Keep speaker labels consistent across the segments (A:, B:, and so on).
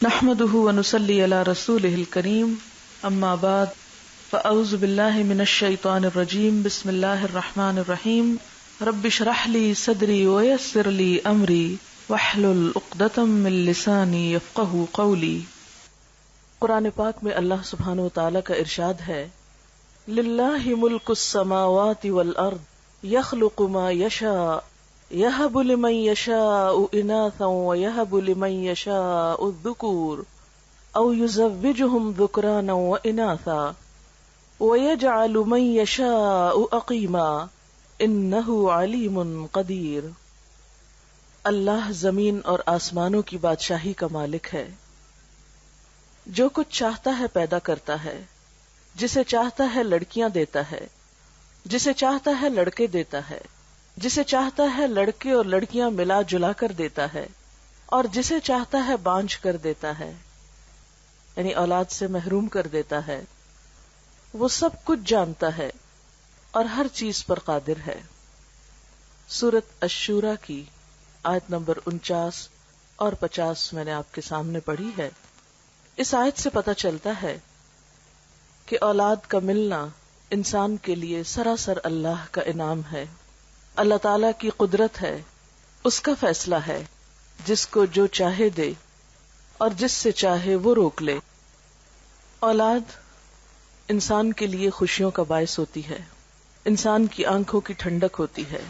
A: نحمده ونصلي على رسوله الكريم اما بعد فاعوذ بالله من الشيطان الرجيم بسم الله الرحمن الرحيم رب اشرح لي صدري ويسر لي امري واحلل عقدة من لساني يفقهوا قولي۔ قرآن پاک میں اللہ سبحانہ وتعالی کا ارشاد ہے، للہ ملک السماوات والارض يخلق ما يشاء يهب لمن يشاء اناثا ويهب لمن يشاء الذكور او يزوجهم ذكرانا واناثا ويجعل من يشاء اقيما انه عليم قدير۔ اللہ زمین اور آسمانوں کی بادشاہی کا مالک ہے، جو کچھ چاہتا ہے پیدا کرتا ہے، جسے چاہتا ہے لڑکیاں دیتا ہے، جسے چاہتا ہے لڑکے دیتا ہے، جسے چاہتا ہے لڑکے اور لڑکیاں ملا جلا کر دیتا ہے، اور جسے چاہتا ہے بانجھ کر دیتا ہے، یعنی اولاد سے محروم کر دیتا ہے۔ وہ سب کچھ جانتا ہے اور ہر چیز پر قادر ہے۔ سورۃ الشورى کی آیت نمبر 49 اور 50 میں نے آپ کے سامنے پڑھی ہے۔ اس آیت سے پتہ چلتا ہے کہ اولاد کا ملنا انسان کے لیے سراسر اللہ کا انعام ہے، اللہ تعالی کی قدرت ہے، اس کا فیصلہ ہے، جس کو جو چاہے دے اور جس سے چاہے وہ روک لے۔ اولاد انسان کے لیے خوشیوں کا باعث ہوتی ہے، انسان کی آنکھوں کی ٹھنڈک ہوتی ہے،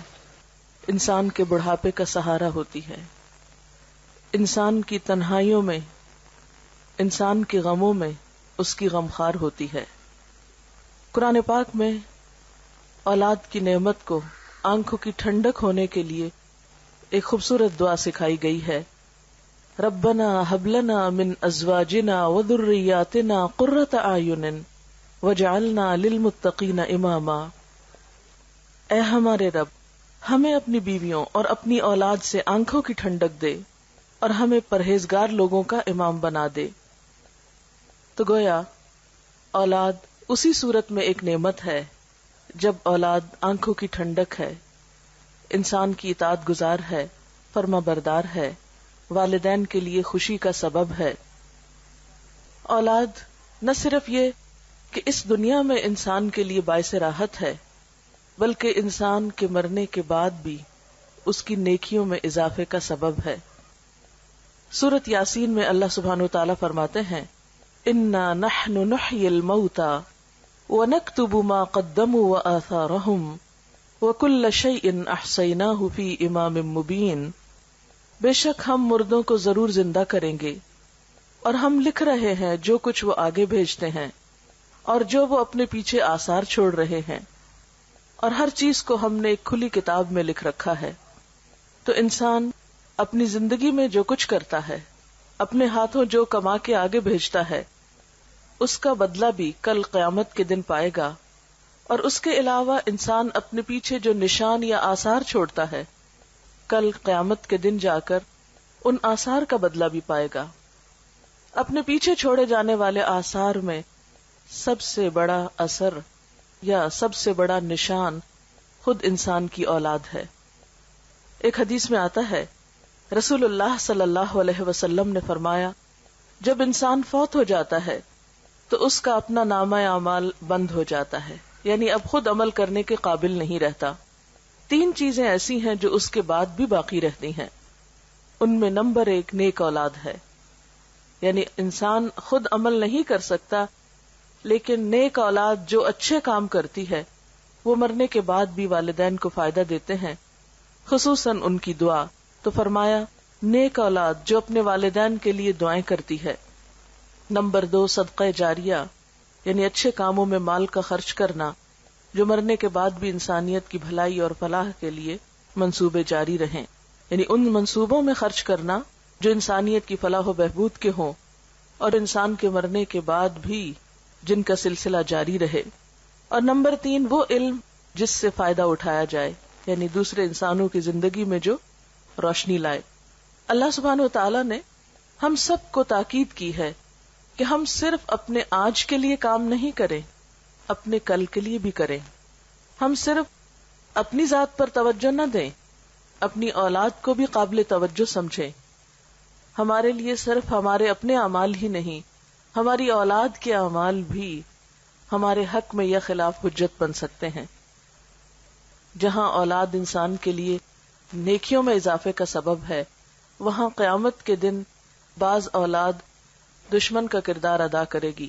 A: انسان کے بڑھاپے کا سہارا ہوتی ہے، انسان کی تنہائیوں میں، انسان کے غموں میں اس کی غمخوار ہوتی ہے۔ قرآن پاک میں اولاد کی نعمت کو آنکھوں کی ٹھنڈک ہونے کے لیے ایک خوبصورت دعا سکھائی گئی ہے، ربنا ہب لنا من ازواجنا وذریاتنا قرۃ اعین وجعلنا للمتقین اماما۔ اے ہمارے رب، ہمیں اپنی بیویوں اور اپنی اولاد سے آنکھوں کی ٹھنڈک دے اور ہمیں پرہیزگار لوگوں کا امام بنا دے۔ تو گویا اولاد اسی صورت میں ایک نعمت ہے جب اولاد آنکھوں کی ٹھنڈک ہے، انسان کی اطاعت گزار ہے، فرما بردار ہے، والدین کے لیے خوشی کا سبب ہے۔ اولاد نہ صرف یہ کہ اس دنیا میں انسان کے لیے باعث راحت ہے، بلکہ انسان کے مرنے کے بعد بھی اس کی نیکیوں میں اضافے کا سبب ہے۔ سورۃ یاسین میں اللہ سبحانہ وتعالی فرماتے ہیں، انا نحن نحیی الموتى وَنَكْتُبُ مَا قَدَّمُوا وَآثَارَهُمْ وَكُلَّ شَيْءٍ أَحْصَيْنَاهُ فِي إِمَامٍ مُبِينٍ۔ بے شک ہم مردوں کو ضرور زندہ کریں گے، اور ہم لکھ رہے ہیں جو کچھ وہ آگے بھیجتے ہیں اور جو وہ اپنے پیچھے آثار چھوڑ رہے ہیں، اور ہر چیز کو ہم نے ایک کھلی کتاب میں لکھ رکھا ہے۔ تو انسان اپنی زندگی میں جو کچھ کرتا ہے، اپنے ہاتھوں جو کما کے آگے بھیجتا ہے، اس کا بدلہ بھی کل قیامت کے دن پائے گا، اور اس کے علاوہ انسان اپنے پیچھے جو نشان یا آثار چھوڑتا ہے، کل قیامت کے دن جا کر ان آثار کا بدلہ بھی پائے گا۔ اپنے پیچھے چھوڑے جانے والے آثار میں سب سے بڑا اثر یا سب سے بڑا نشان خود انسان کی اولاد ہے۔ ایک حدیث میں آتا ہے، رسول اللہ صلی اللہ علیہ وسلم نے فرمایا، جب انسان فوت ہو جاتا ہے تو اس کا اپنا نامہ اعمال بند ہو جاتا ہے، یعنی اب خود عمل کرنے کے قابل نہیں رہتا۔ 3 چیزیں ایسی ہیں جو اس کے بعد بھی باقی رہتی ہیں، ان میں نمبر 1 نیک اولاد ہے، یعنی انسان خود عمل نہیں کر سکتا، لیکن نیک اولاد جو اچھے کام کرتی ہے وہ مرنے کے بعد بھی والدین کو فائدہ دیتے ہیں، خصوصاً ان کی دعا۔ تو فرمایا نیک اولاد جو اپنے والدین کے لیے دعائیں کرتی ہے۔ نمبر 2 صدقہ جاریہ، یعنی اچھے کاموں میں مال کا خرچ کرنا جو مرنے کے بعد بھی انسانیت کی بھلائی اور فلاح کے لیے منصوبے جاری رہیں، یعنی ان منصوبوں میں خرچ کرنا جو انسانیت کی فلاح و بہبود کے ہوں اور انسان کے مرنے کے بعد بھی جن کا سلسلہ جاری رہے۔ اور نمبر 3 وہ علم جس سے فائدہ اٹھایا جائے، یعنی دوسرے انسانوں کی زندگی میں جو روشنی لائے۔ اللہ سبحانہ وتعالی نے ہم سب کو تاکید کی ہے کہ ہم صرف اپنے آج کے لیے کام نہیں کریں، اپنے کل کے لیے بھی کریں۔ ہم صرف اپنی ذات پر توجہ نہ دیں، اپنی اولاد کو بھی قابل توجہ سمجھیں، ہمارے لیے صرف ہمارے اپنے اعمال ہی نہیں، ہماری اولاد کے اعمال بھی ہمارے حق میں یا خلاف حجت بن سکتے ہیں۔ جہاں اولاد انسان کے لیے نیکیوں میں اضافے کا سبب ہے، وہاں قیامت کے دن بعض اولاد دشمن کا کردار ادا کرے گی۔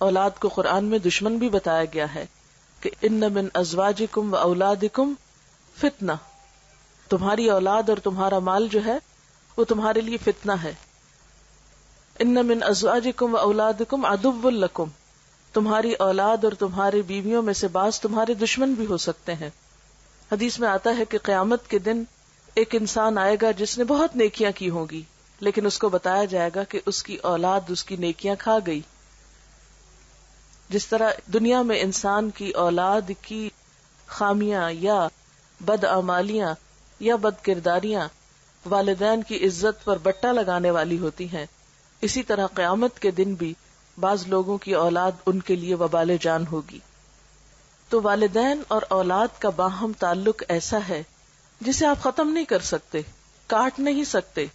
A: اولاد کو قرآن میں دشمن بھی بتایا گیا ہے کہ ان من ازواجکم و اولادکم فتنہ، تمہاری اولاد اور تمہارا مال جو ہے وہ تمہارے لیے فتنہ ہے۔ ان من ازواجکم و اولادکم عدو لکم، تمہاری اولاد اور تمہاری بیویوں میں سے بعض تمہارے دشمن بھی ہو سکتے ہیں۔ حدیث میں آتا ہے کہ قیامت کے دن ایک انسان آئے گا جس نے بہت نیکیاں کی ہوں گی، لیکن اس کو بتایا جائے گا کہ اس کی اولاد اس کی نیکیاں کھا گئی۔ جس طرح دنیا میں انسان کی اولاد کی خامیاں یا بدعمالیاں یا بد کرداریاں والدین کی عزت پر بٹا لگانے والی ہوتی ہیں، اسی طرح قیامت کے دن بھی بعض لوگوں کی اولاد ان کے لیے وبال جان ہوگی۔ تو والدین اور اولاد کا باہم تعلق ایسا ہے جسے آپ ختم نہیں کر سکتے، کاٹ نہیں سکتے۔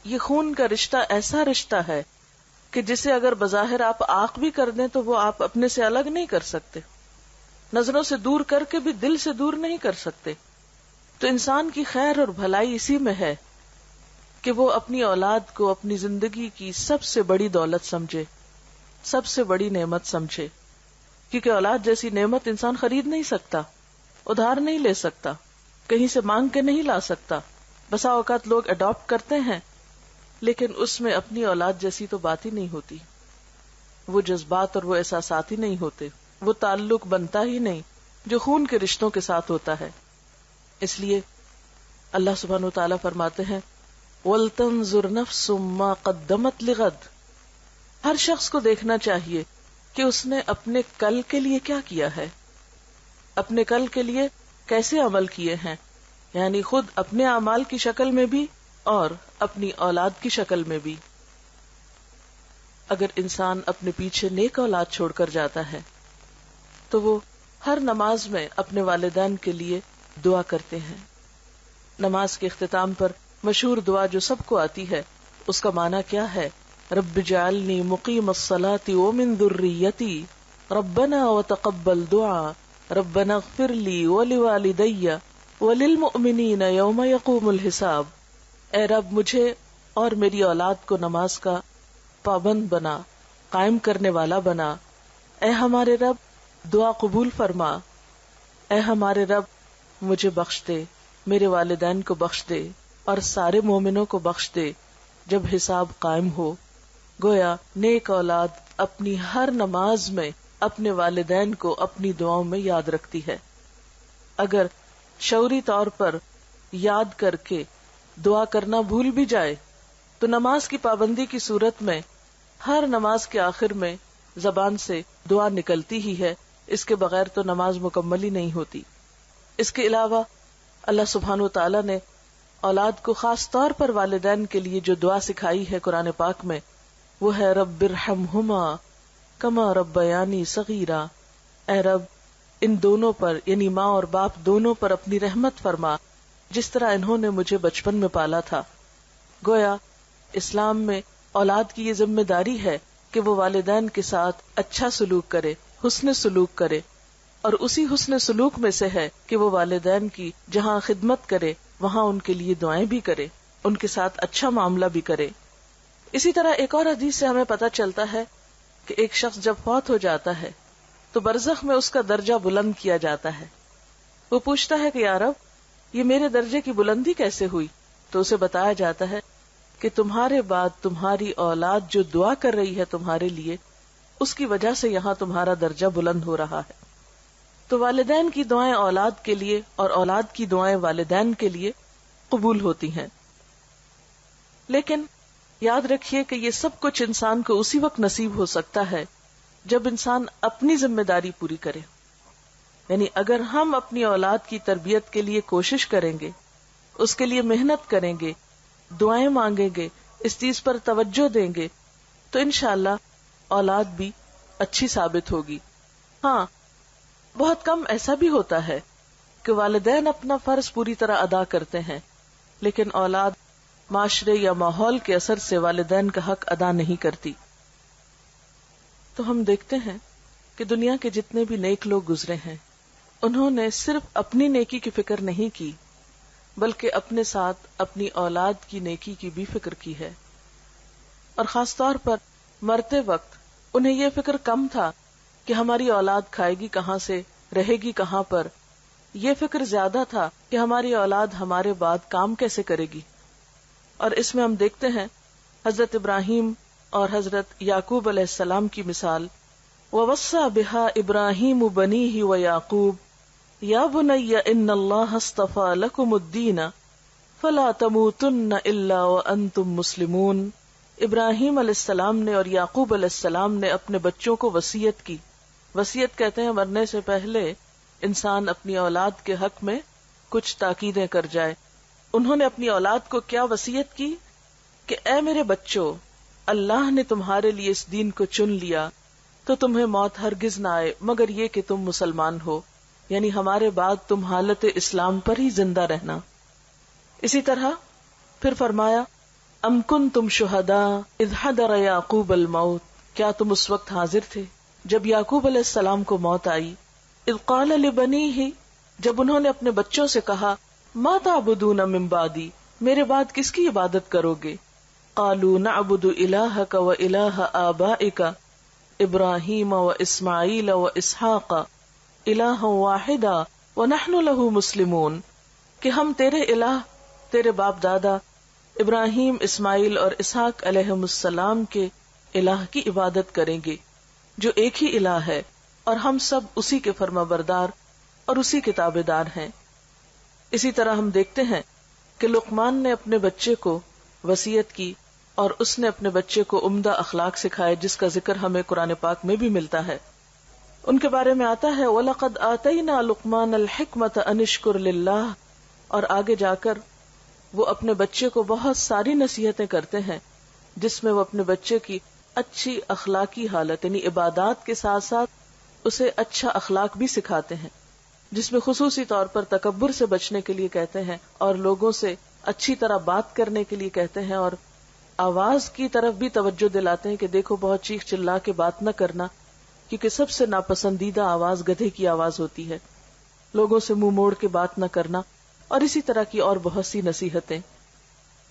A: یہ خون کا رشتہ ایسا رشتہ ہے کہ جسے اگر بظاہر آپ آنکھ بھی کر دیں تو وہ آپ اپنے سے الگ نہیں کر سکتے، نظروں سے دور کر کے بھی دل سے دور نہیں کر سکتے۔ تو انسان کی خیر اور بھلائی اسی میں ہے کہ وہ اپنی اولاد کو اپنی زندگی کی سب سے بڑی دولت سمجھے، سب سے بڑی نعمت سمجھے، کیونکہ اولاد جیسی نعمت انسان خرید نہیں سکتا، ادھار نہیں لے سکتا، کہیں سے مانگ کے نہیں لا سکتا۔ بسا اوقات لوگ اڈاپٹ کرتے ہیں لیکن اس میں اپنی اولاد جیسی تو بات ہی نہیں ہوتی، وہ جذبات اور وہ احساسات ہی نہیں ہوتے، وہ تعلق بنتا ہی نہیں جو خون کے رشتوں کے ساتھ ہوتا ہے۔ اس لیے اللہ سبحانہ و تعالیٰ فرماتے ہیں وَلْتَنظُرْ نَفْسٌ مَّا قَدَّمَتْ لِغَدٍ، ہر شخص کو دیکھنا چاہیے کہ اس نے اپنے کل کے لیے کیا کیا ہے، اپنے کل کے لیے کیسے عمل کیے ہیں، یعنی خود اپنے اعمال کی شکل میں بھی اور اپنی اولاد کی شکل میں بھی۔ اگر انسان اپنے پیچھے نیک اولاد چھوڑ کر جاتا ہے تو وہ ہر نماز میں اپنے والدین کے لیے دعا کرتے ہیں۔ نماز کے اختتام پر مشہور دعا جو سب کو آتی ہے، اس کا معنی کیا ہے؟ رب اجعلنی مقیم الصلاۃ ومن ذریتی ربنا وتقبل دعا ربنا اغفر لی ولوالدی وللمؤمنین یوم یقوم الحساب۔ اے رب مجھے اور میری اولاد کو نماز کا پابند بنا، قائم کرنے والا بنا۔ اے ہمارے رب دعا قبول فرما، اے ہمارے رب مجھے بخش دے، میرے والدین کو بخش دے اور سارے مومنوں کو بخش دے جب حساب قائم ہو۔ گویا نیک اولاد اپنی ہر نماز میں اپنے والدین کو اپنی دعاؤں میں یاد رکھتی ہے۔ اگر شعوری طور پر یاد کر کے دعا کرنا بھول بھی جائے تو نماز کی پابندی کی صورت میں ہر نماز کے آخر میں زبان سے دعا نکلتی ہی ہے، اس کے بغیر تو نماز مکمل ہی نہیں ہوتی۔ اس کے علاوہ اللہ سبحانہ وتعالیٰ نے اولاد کو خاص طور پر والدین کے لیے جو دعا سکھائی ہے قرآن پاک میں، وہ ہے رب ارحمہما کما ربیانی صغیرا۔ اے رب ان دونوں پر یعنی ماں اور باپ دونوں پر اپنی رحمت فرما جس طرح انہوں نے مجھے بچپن میں پالا تھا۔ گویا اسلام میں اولاد کی یہ ذمہ داری ہے کہ وہ والدین کے ساتھ اچھا سلوک کرے، حسن سلوک کرے، اور اسی حسن سلوک میں سے ہے کہ وہ والدین کی جہاں خدمت کرے وہاں ان کے لیے دعائیں بھی کرے، ان کے ساتھ اچھا معاملہ بھی کرے۔ اسی طرح ایک اور حدیث سے ہمیں پتہ چلتا ہے کہ ایک شخص جب فوت ہو جاتا ہے تو برزخ میں اس کا درجہ بلند کیا جاتا ہے۔ وہ پوچھتا ہے کہ یا رب یہ میرے درجے کی بلندی کیسے ہوئی؟ تو اسے بتایا جاتا ہے کہ تمہارے بعد تمہاری اولاد جو دعا کر رہی ہے تمہارے لیے، اس کی وجہ سے یہاں تمہارا درجہ بلند ہو رہا ہے۔ تو والدین کی دعائیں اولاد کے لیے اور اولاد کی دعائیں والدین کے لیے قبول ہوتی ہیں، لیکن یاد رکھیے کہ یہ سب کچھ انسان کو اسی وقت نصیب ہو سکتا ہے جب انسان اپنی ذمہ داری پوری کرے۔ یعنی اگر ہم اپنی اولاد کی تربیت کے لیے کوشش کریں گے، اس کے لیے محنت کریں گے، دعائیں مانگیں گے، اس چیز پر توجہ دیں گے تو انشاءاللہ اولاد بھی اچھی ثابت ہوگی۔ ہاں، بہت کم ایسا بھی ہوتا ہے کہ والدین اپنا فرض پوری طرح ادا کرتے ہیں لیکن اولاد معاشرے یا ماحول کے اثر سے والدین کا حق ادا نہیں کرتی۔ تو ہم دیکھتے ہیں کہ دنیا کے جتنے بھی نیک لوگ گزرے ہیں انہوں نے صرف اپنی نیکی کی فکر نہیں کی بلکہ اپنے ساتھ اپنی اولاد کی نیکی کی بھی فکر کی ہے، اور خاص طور پر مرتے وقت انہیں یہ فکر کم تھا کہ ہماری اولاد کھائے گی کہاں سے، رہے گی کہاں پر، یہ فکر زیادہ تھا کہ ہماری اولاد ہمارے بعد کام کیسے کرے گی۔ اور اس میں ہم دیکھتے ہیں حضرت ابراہیم اور حضرت یعقوب علیہ السلام کی مثال، وَوَصَّى بِهَا إِبْرَاهِيمُ بَنِيهِ وَيَعْقُوبُ يَا بُنَيَّ إِنَّ اللَّهَ اصْطَفَى لَكُمُ الدِّينَ فَلَا تَمُوتُنَّ إِلَّا وَأَنْتُمْ مُسْلِمُونَ۔ ابراہیم علیہ السلام نے اور یعقوب علیہ السلام نے اپنے بچوں کو وصیت کی۔ وصیت کہتے ہیں مرنے سے پہلے انسان اپنی اولاد کے حق میں کچھ تاکیدیں کر جائے۔ انہوں نے اپنی اولاد کو کیا وصیت کی کہ اے میرے بچوں، اللہ نے تمہارے لیے اس دین کو چن لیا تو تمہیں موت ہرگز نہ آئے مگر یہ کہ تم مسلمان ہو، یعنی ہمارے بعد تم حالت اسلام پر ہی زندہ رہنا۔ اسی طرح پھر فرمایا ام کنتم شہداء اذ حضر یعقوب الموت، کیا تم اس وقت حاضر تھے جب یعقوب علیہ السلام کو موت آئی، اذ قال لبنیہ، جب انہوں نے اپنے بچوں سے کہا ما تعبدون من بعدی، میرے بعد کس کی عبادت کرو گے، قالوا نعبد الہک و الہ آبائک ابراہیم و اسماعیل و اسحاق الہا واحدا ونحن له مسلمون، کہ ہم تیرے الہ، تیرے باپ دادا ابراہیم، اسماعیل اور اسحاق علیہم السلام کے الہ کی عبادت کریں گے جو ایک ہی الہ ہے، اور ہم سب اسی کے فرما بردار اور اسی کے تابع دار ہیں۔ اسی طرح ہم دیکھتے ہیں کہ لقمان نے اپنے بچے کو وصیت کی اور اس نے اپنے بچے کو عمدہ اخلاق سکھائے جس کا ذکر ہمیں قرآن پاک میں بھی ملتا ہے۔ ان کے بارے میں آتا ہے وَلَقَدْ آتَيْنَا لُقْمَانَ الْحِكْمَةَ أَنِ اشْكُرْ لِلَّهِ، اور آگے جا کر وہ اپنے بچے کو بہت ساری نصیحتیں کرتے ہیں جس میں وہ اپنے بچے کی اچھی اخلاقی حالت یعنی عبادات کے ساتھ ساتھ اسے اچھا اخلاق بھی سکھاتے ہیں، جس میں خصوصی طور پر تکبر سے بچنے کے لیے کہتے ہیں اور لوگوں سے اچھی طرح بات کرنے کے لیے کہتے ہیں، اور آواز کی طرف بھی توجہ دلاتے ہیں کہ دیکھو بہت چیخ چلا کے بات نہ کرنا، کیونکہ سب سے ناپسندیدہ آواز گدھے کی آواز ہوتی ہے، لوگوں سے منہ موڑ کے بات نہ کرنا، اور اسی طرح کی اور بہت سی نصیحتیں۔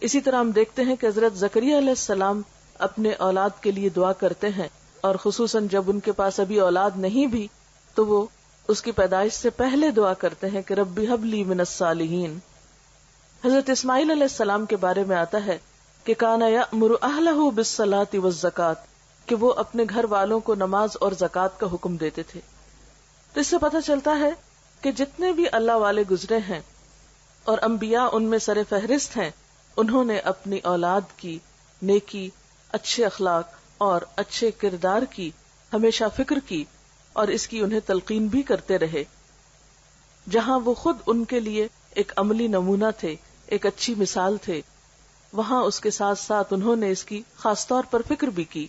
A: اسی طرح ہم دیکھتے ہیں کہ حضرت زکریا علیہ السلام اپنے اولاد کے لیے دعا کرتے ہیں، اور خصوصاً جب ان کے پاس ابھی اولاد نہیں بھی تو وہ اس کی پیدائش سے پہلے دعا کرتے ہیں کہ ربی ہب لی من الصالحین۔ حضرت اسماعیل علیہ السلام کے بارے میں آتا ہے کہ کانا یأمر اہلہ بالصلاۃ والزکاۃ، کہ وہ اپنے گھر والوں کو نماز اور زکوٰۃ کا حکم دیتے تھے۔ تو اس سے پتہ چلتا ہے کہ جتنے بھی اللہ والے گزرے ہیں اور انبیاء ان میں سر فہرست ہیں، انہوں نے اپنی اولاد کی نیکی، اچھے اخلاق اور اچھے کردار کی ہمیشہ فکر کی، اور اس کی انہیں تلقین بھی کرتے رہے۔ جہاں وہ خود ان کے لیے ایک عملی نمونہ تھے، ایک اچھی مثال تھے، وہاں اس کے ساتھ ساتھ انہوں نے اس کی خاص طور پر فکر بھی کی۔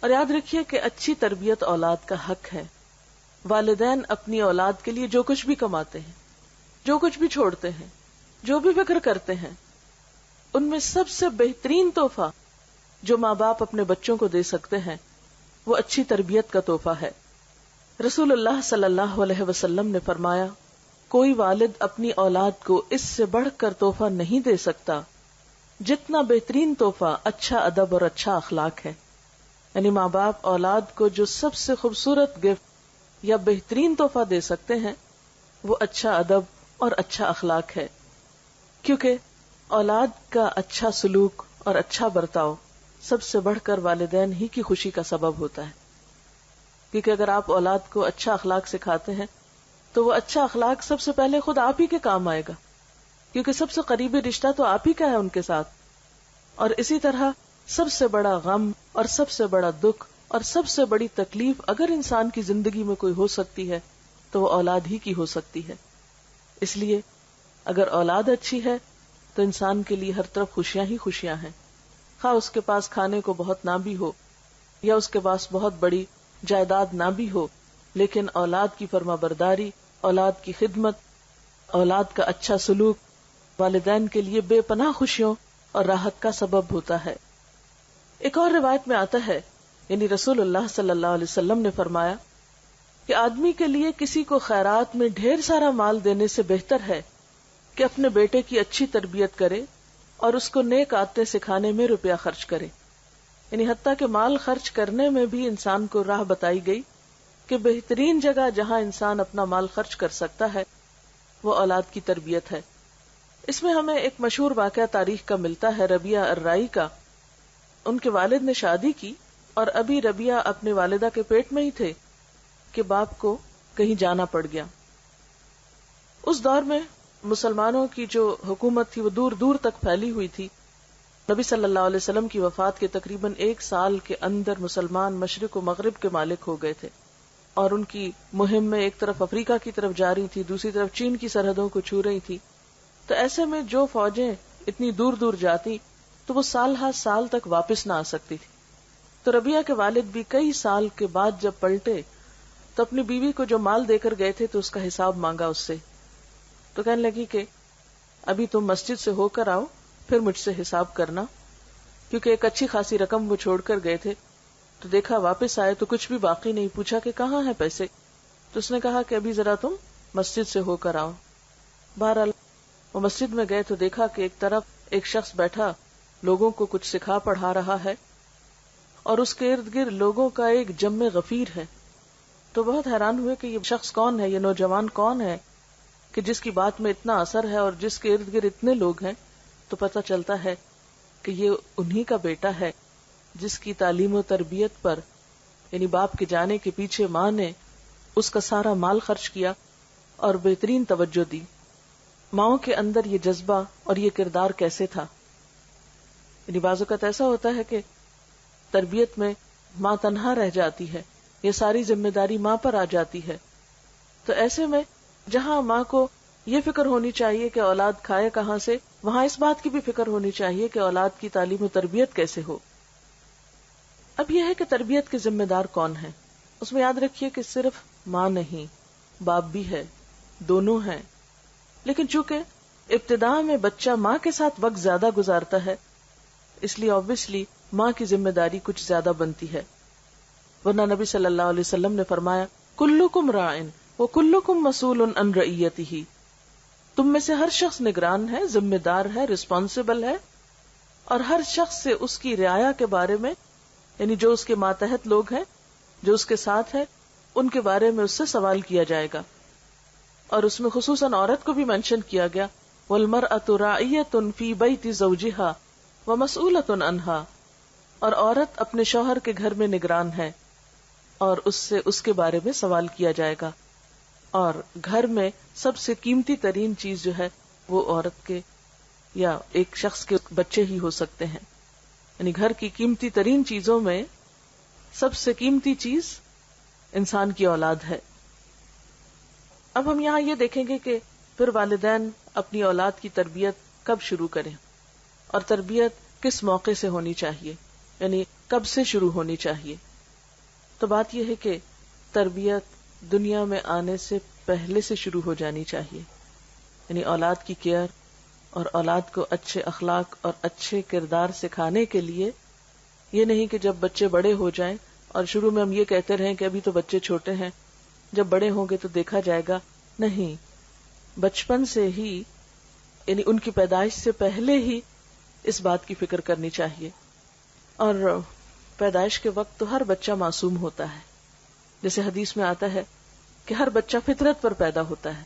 A: اور یاد رکھیے کہ اچھی تربیت اولاد کا حق ہے۔ والدین اپنی اولاد کے لیے جو کچھ بھی کماتے ہیں، جو کچھ بھی چھوڑتے ہیں، جو بھی فکر کرتے ہیں، ان میں سب سے بہترین تحفہ جو ماں باپ اپنے بچوں کو دے سکتے ہیں وہ اچھی تربیت کا تحفہ ہے۔ رسول اللہ صلی اللہ علیہ وسلم نے فرمایا کوئی والد اپنی اولاد کو اس سے بڑھ کر تحفہ نہیں دے سکتا جتنا بہترین تحفہ اچھا ادب اور اچھا اخلاق ہے۔ یعنی ماں باپ اولاد کو جو سب سے خوبصورت گفٹ یا بہترین تحفہ دے سکتے ہیں وہ اچھا ادب اور اچھا اخلاق ہے، کیونکہ اولاد کا اچھا سلوک اور اچھا برتاؤ سب سے بڑھ کر والدین ہی کی خوشی کا سبب ہوتا ہے۔ کیونکہ اگر آپ اولاد کو اچھا اخلاق سکھاتے ہیں تو وہ اچھا اخلاق سب سے پہلے خود آپ ہی کے کام آئے گا، کیونکہ سب سے قریبی رشتہ تو آپ ہی کا ہے ان کے ساتھ۔ اور اسی طرح سب سے بڑا غم اور سب سے بڑا دکھ اور سب سے بڑی تکلیف اگر انسان کی زندگی میں کوئی ہو سکتی ہے تو وہ اولاد ہی کی ہو سکتی ہے۔ اس لیے اگر اولاد اچھی ہے تو انسان کے لیے ہر طرف خوشیاں ہی خوشیاں ہیں، خواہ اس کے پاس کھانے کو بہت نہ بھی ہو یا اس کے پاس بہت بڑی جائیداد نہ بھی ہو، لیکن اولاد کی فرما برداری، اولاد کی خدمت، اولاد کا اچھا سلوک، والدین کے لیے بے پناہ خوشیوں اور راحت کا سبب ہوتا ہے۔ ایک اور روایت میں آتا ہے، یعنی رسول اللہ صلی اللہ علیہ وسلم نے فرمایا کہ آدمی کے لیے کسی کو خیرات میں ڈھیر سارا مال دینے سے بہتر ہے کہ اپنے بیٹے کی اچھی تربیت کرے اور اس کو نیک عادتیں سکھانے میں روپیہ خرچ کرے۔ یعنی حتیٰ کہ مال خرچ کرنے میں بھی انسان کو راہ بتائی گئی کہ بہترین جگہ جہاں انسان اپنا مال خرچ کر سکتا ہے وہ اولاد کی تربیت ہے۔ اس میں ہمیں ایک مشہور واقعہ تاریخ کا ملتا ہے، ربیہ الرائی کا۔ ان کے والد نے شادی کی اور ابھی ربیہ اپنے والدہ کے پیٹ میں ہی تھے کہ باپ کو کہیں جانا پڑ گیا۔ اس دور میں مسلمانوں کی جو حکومت تھی وہ دور دور تک پھیلی ہوئی تھی۔ نبی صلی اللہ علیہ وسلم کی وفات کے تقریباً 1 سال کے اندر مسلمان مشرق و مغرب کے مالک ہو گئے تھے، اور ان کی مہم میں ایک طرف افریقہ کی طرف جا رہی تھی، دوسری طرف چین کی سرحدوں کو چھو رہی تھی۔ تو ایسے میں جو فوجیں اتنی دور دور جاتی تو وہ سال ہر سال تک واپس نہ آ سکتی تھی۔ تو ربیہ کے والد بھی کئی سال کے بعد جب پلٹے تو اپنی بیوی کو جو مال دے کر گئے تھے تو اس کا حساب مانگا اس سے۔ تو کہنے لگی کہ ابھی تم مسجد سے ہو کر آؤ، پھر مجھ سے حساب کرنا، کیونکہ ایک اچھی خاصی رقم وہ چھوڑ کر گئے تھے۔ تو دیکھا واپس آئے تو کچھ بھی باقی نہیں، پوچھا کہ کہاں ہیں پیسے، تو اس نے کہا کہ ابھی ذرا تم مسجد سے ہو کر آؤ۔ بہرحال وہ مسجد میں گئے تو دیکھا کہ ایک طرف ایک شخص بیٹھا لوگوں کو کچھ سکھا پڑھا رہا ہے اور اس کے ارد گرد لوگوں کا ایک جم غفیر ہے۔ تو بہت حیران ہوئے کہ یہ شخص کون ہے، یہ نوجوان کون ہے کہ جس کی بات میں اتنا اثر ہے اور جس کے ارد گرد اتنے لوگ ہیں۔ تو پتہ چلتا ہے کہ یہ انہی کا بیٹا ہے جس کی تعلیم و تربیت پر، یعنی باپ کے جانے کے پیچھے ماں نے اس کا سارا مال خرچ کیا اور بہترین توجہ دی۔ ماؤں کے اندر یہ جذبہ اور یہ کردار کیسے تھا؟ یعنی بعض اوقات ایسا ہوتا ہے کہ تربیت میں ماں تنہا رہ جاتی ہے، یہ ساری ذمہ داری ماں پر آ جاتی ہے۔ تو ایسے میں جہاں ماں کو یہ فکر ہونی چاہیے کہ اولاد کھائے کہاں سے، وہاں اس بات کی بھی فکر ہونی چاہیے کہ اولاد کی تعلیم و تربیت کیسے ہو۔ اب یہ ہے کہ تربیت کے ذمہ دار کون ہیں؟ اس میں یاد رکھیے کہ صرف ماں نہیں، باپ بھی ہے، دونوں ہیں۔ لیکن چونکہ ابتداء میں بچہ ماں کے ساتھ وقت زیادہ گزارتا ہے، اس لیے obviously ماں کی ذمہ داری کچھ زیادہ بنتی ہے۔ ورنہ نبی صلی اللہ علیہ وسلم نے فرمایا کلکم راعٍ وکلکم مسئول عن رعیتہ، تم میں سے ہر شخص نگران ہے، ذمہ دار ہے، رسپانسبل ہے، اور ہر شخص سے اس کی رعایا کے بارے میں، یعنی جو اس کے ماتحت لوگ ہیں، جو اس کے ساتھ ہیں، ان کے بارے میں اس سے سوال کیا جائے گا۔ اور اس میں خصوصاً عورت کو بھی مینشن کیا گیا، وَالْمَرْأَةُ رَاعِيَةٌ فِي بَيْتِ زَوْجِهَا وَمَسْئُولَةٌ عَنْهَا، اور عورت اپنے شوہر کے گھر میں نگران ہے اور اس سے اس کے بارے میں سوال کیا جائے گا۔ اور گھر میں سب سے قیمتی ترین چیز جو ہے وہ عورت کے یا ایک شخص کے بچے ہی ہو سکتے ہیں، یعنی گھر کی قیمتی ترین چیزوں میں سب سے قیمتی چیز انسان کی اولاد ہے۔ اب ہم یہاں یہ دیکھیں گے کہ پھر والدین اپنی اولاد کی تربیت کب شروع کریں اور تربیت کس موقع سے ہونی چاہیے، یعنی کب سے شروع ہونی چاہیے۔ تو بات یہ ہے کہ تربیت دنیا میں آنے سے پہلے سے شروع ہو جانی چاہیے، یعنی اولاد کی کیئر اور اولاد کو اچھے اخلاق اور اچھے کردار سکھانے کے لیے یہ نہیں کہ جب بچے بڑے ہو جائیں اور شروع میں ہم یہ کہتے رہیں کہ ابھی تو بچے چھوٹے ہیں، جب بڑے ہوں گے تو دیکھا جائے گا۔ نہیں، بچپن سے ہی، یعنی ان کی پیدائش سے پہلے ہی اس بات کی فکر کرنی چاہیے۔ اور پیدائش کے وقت تو ہر بچہ معصوم ہوتا ہے، جیسے حدیث میں آتا ہے کہ ہر بچہ فطرت پر پیدا ہوتا ہے،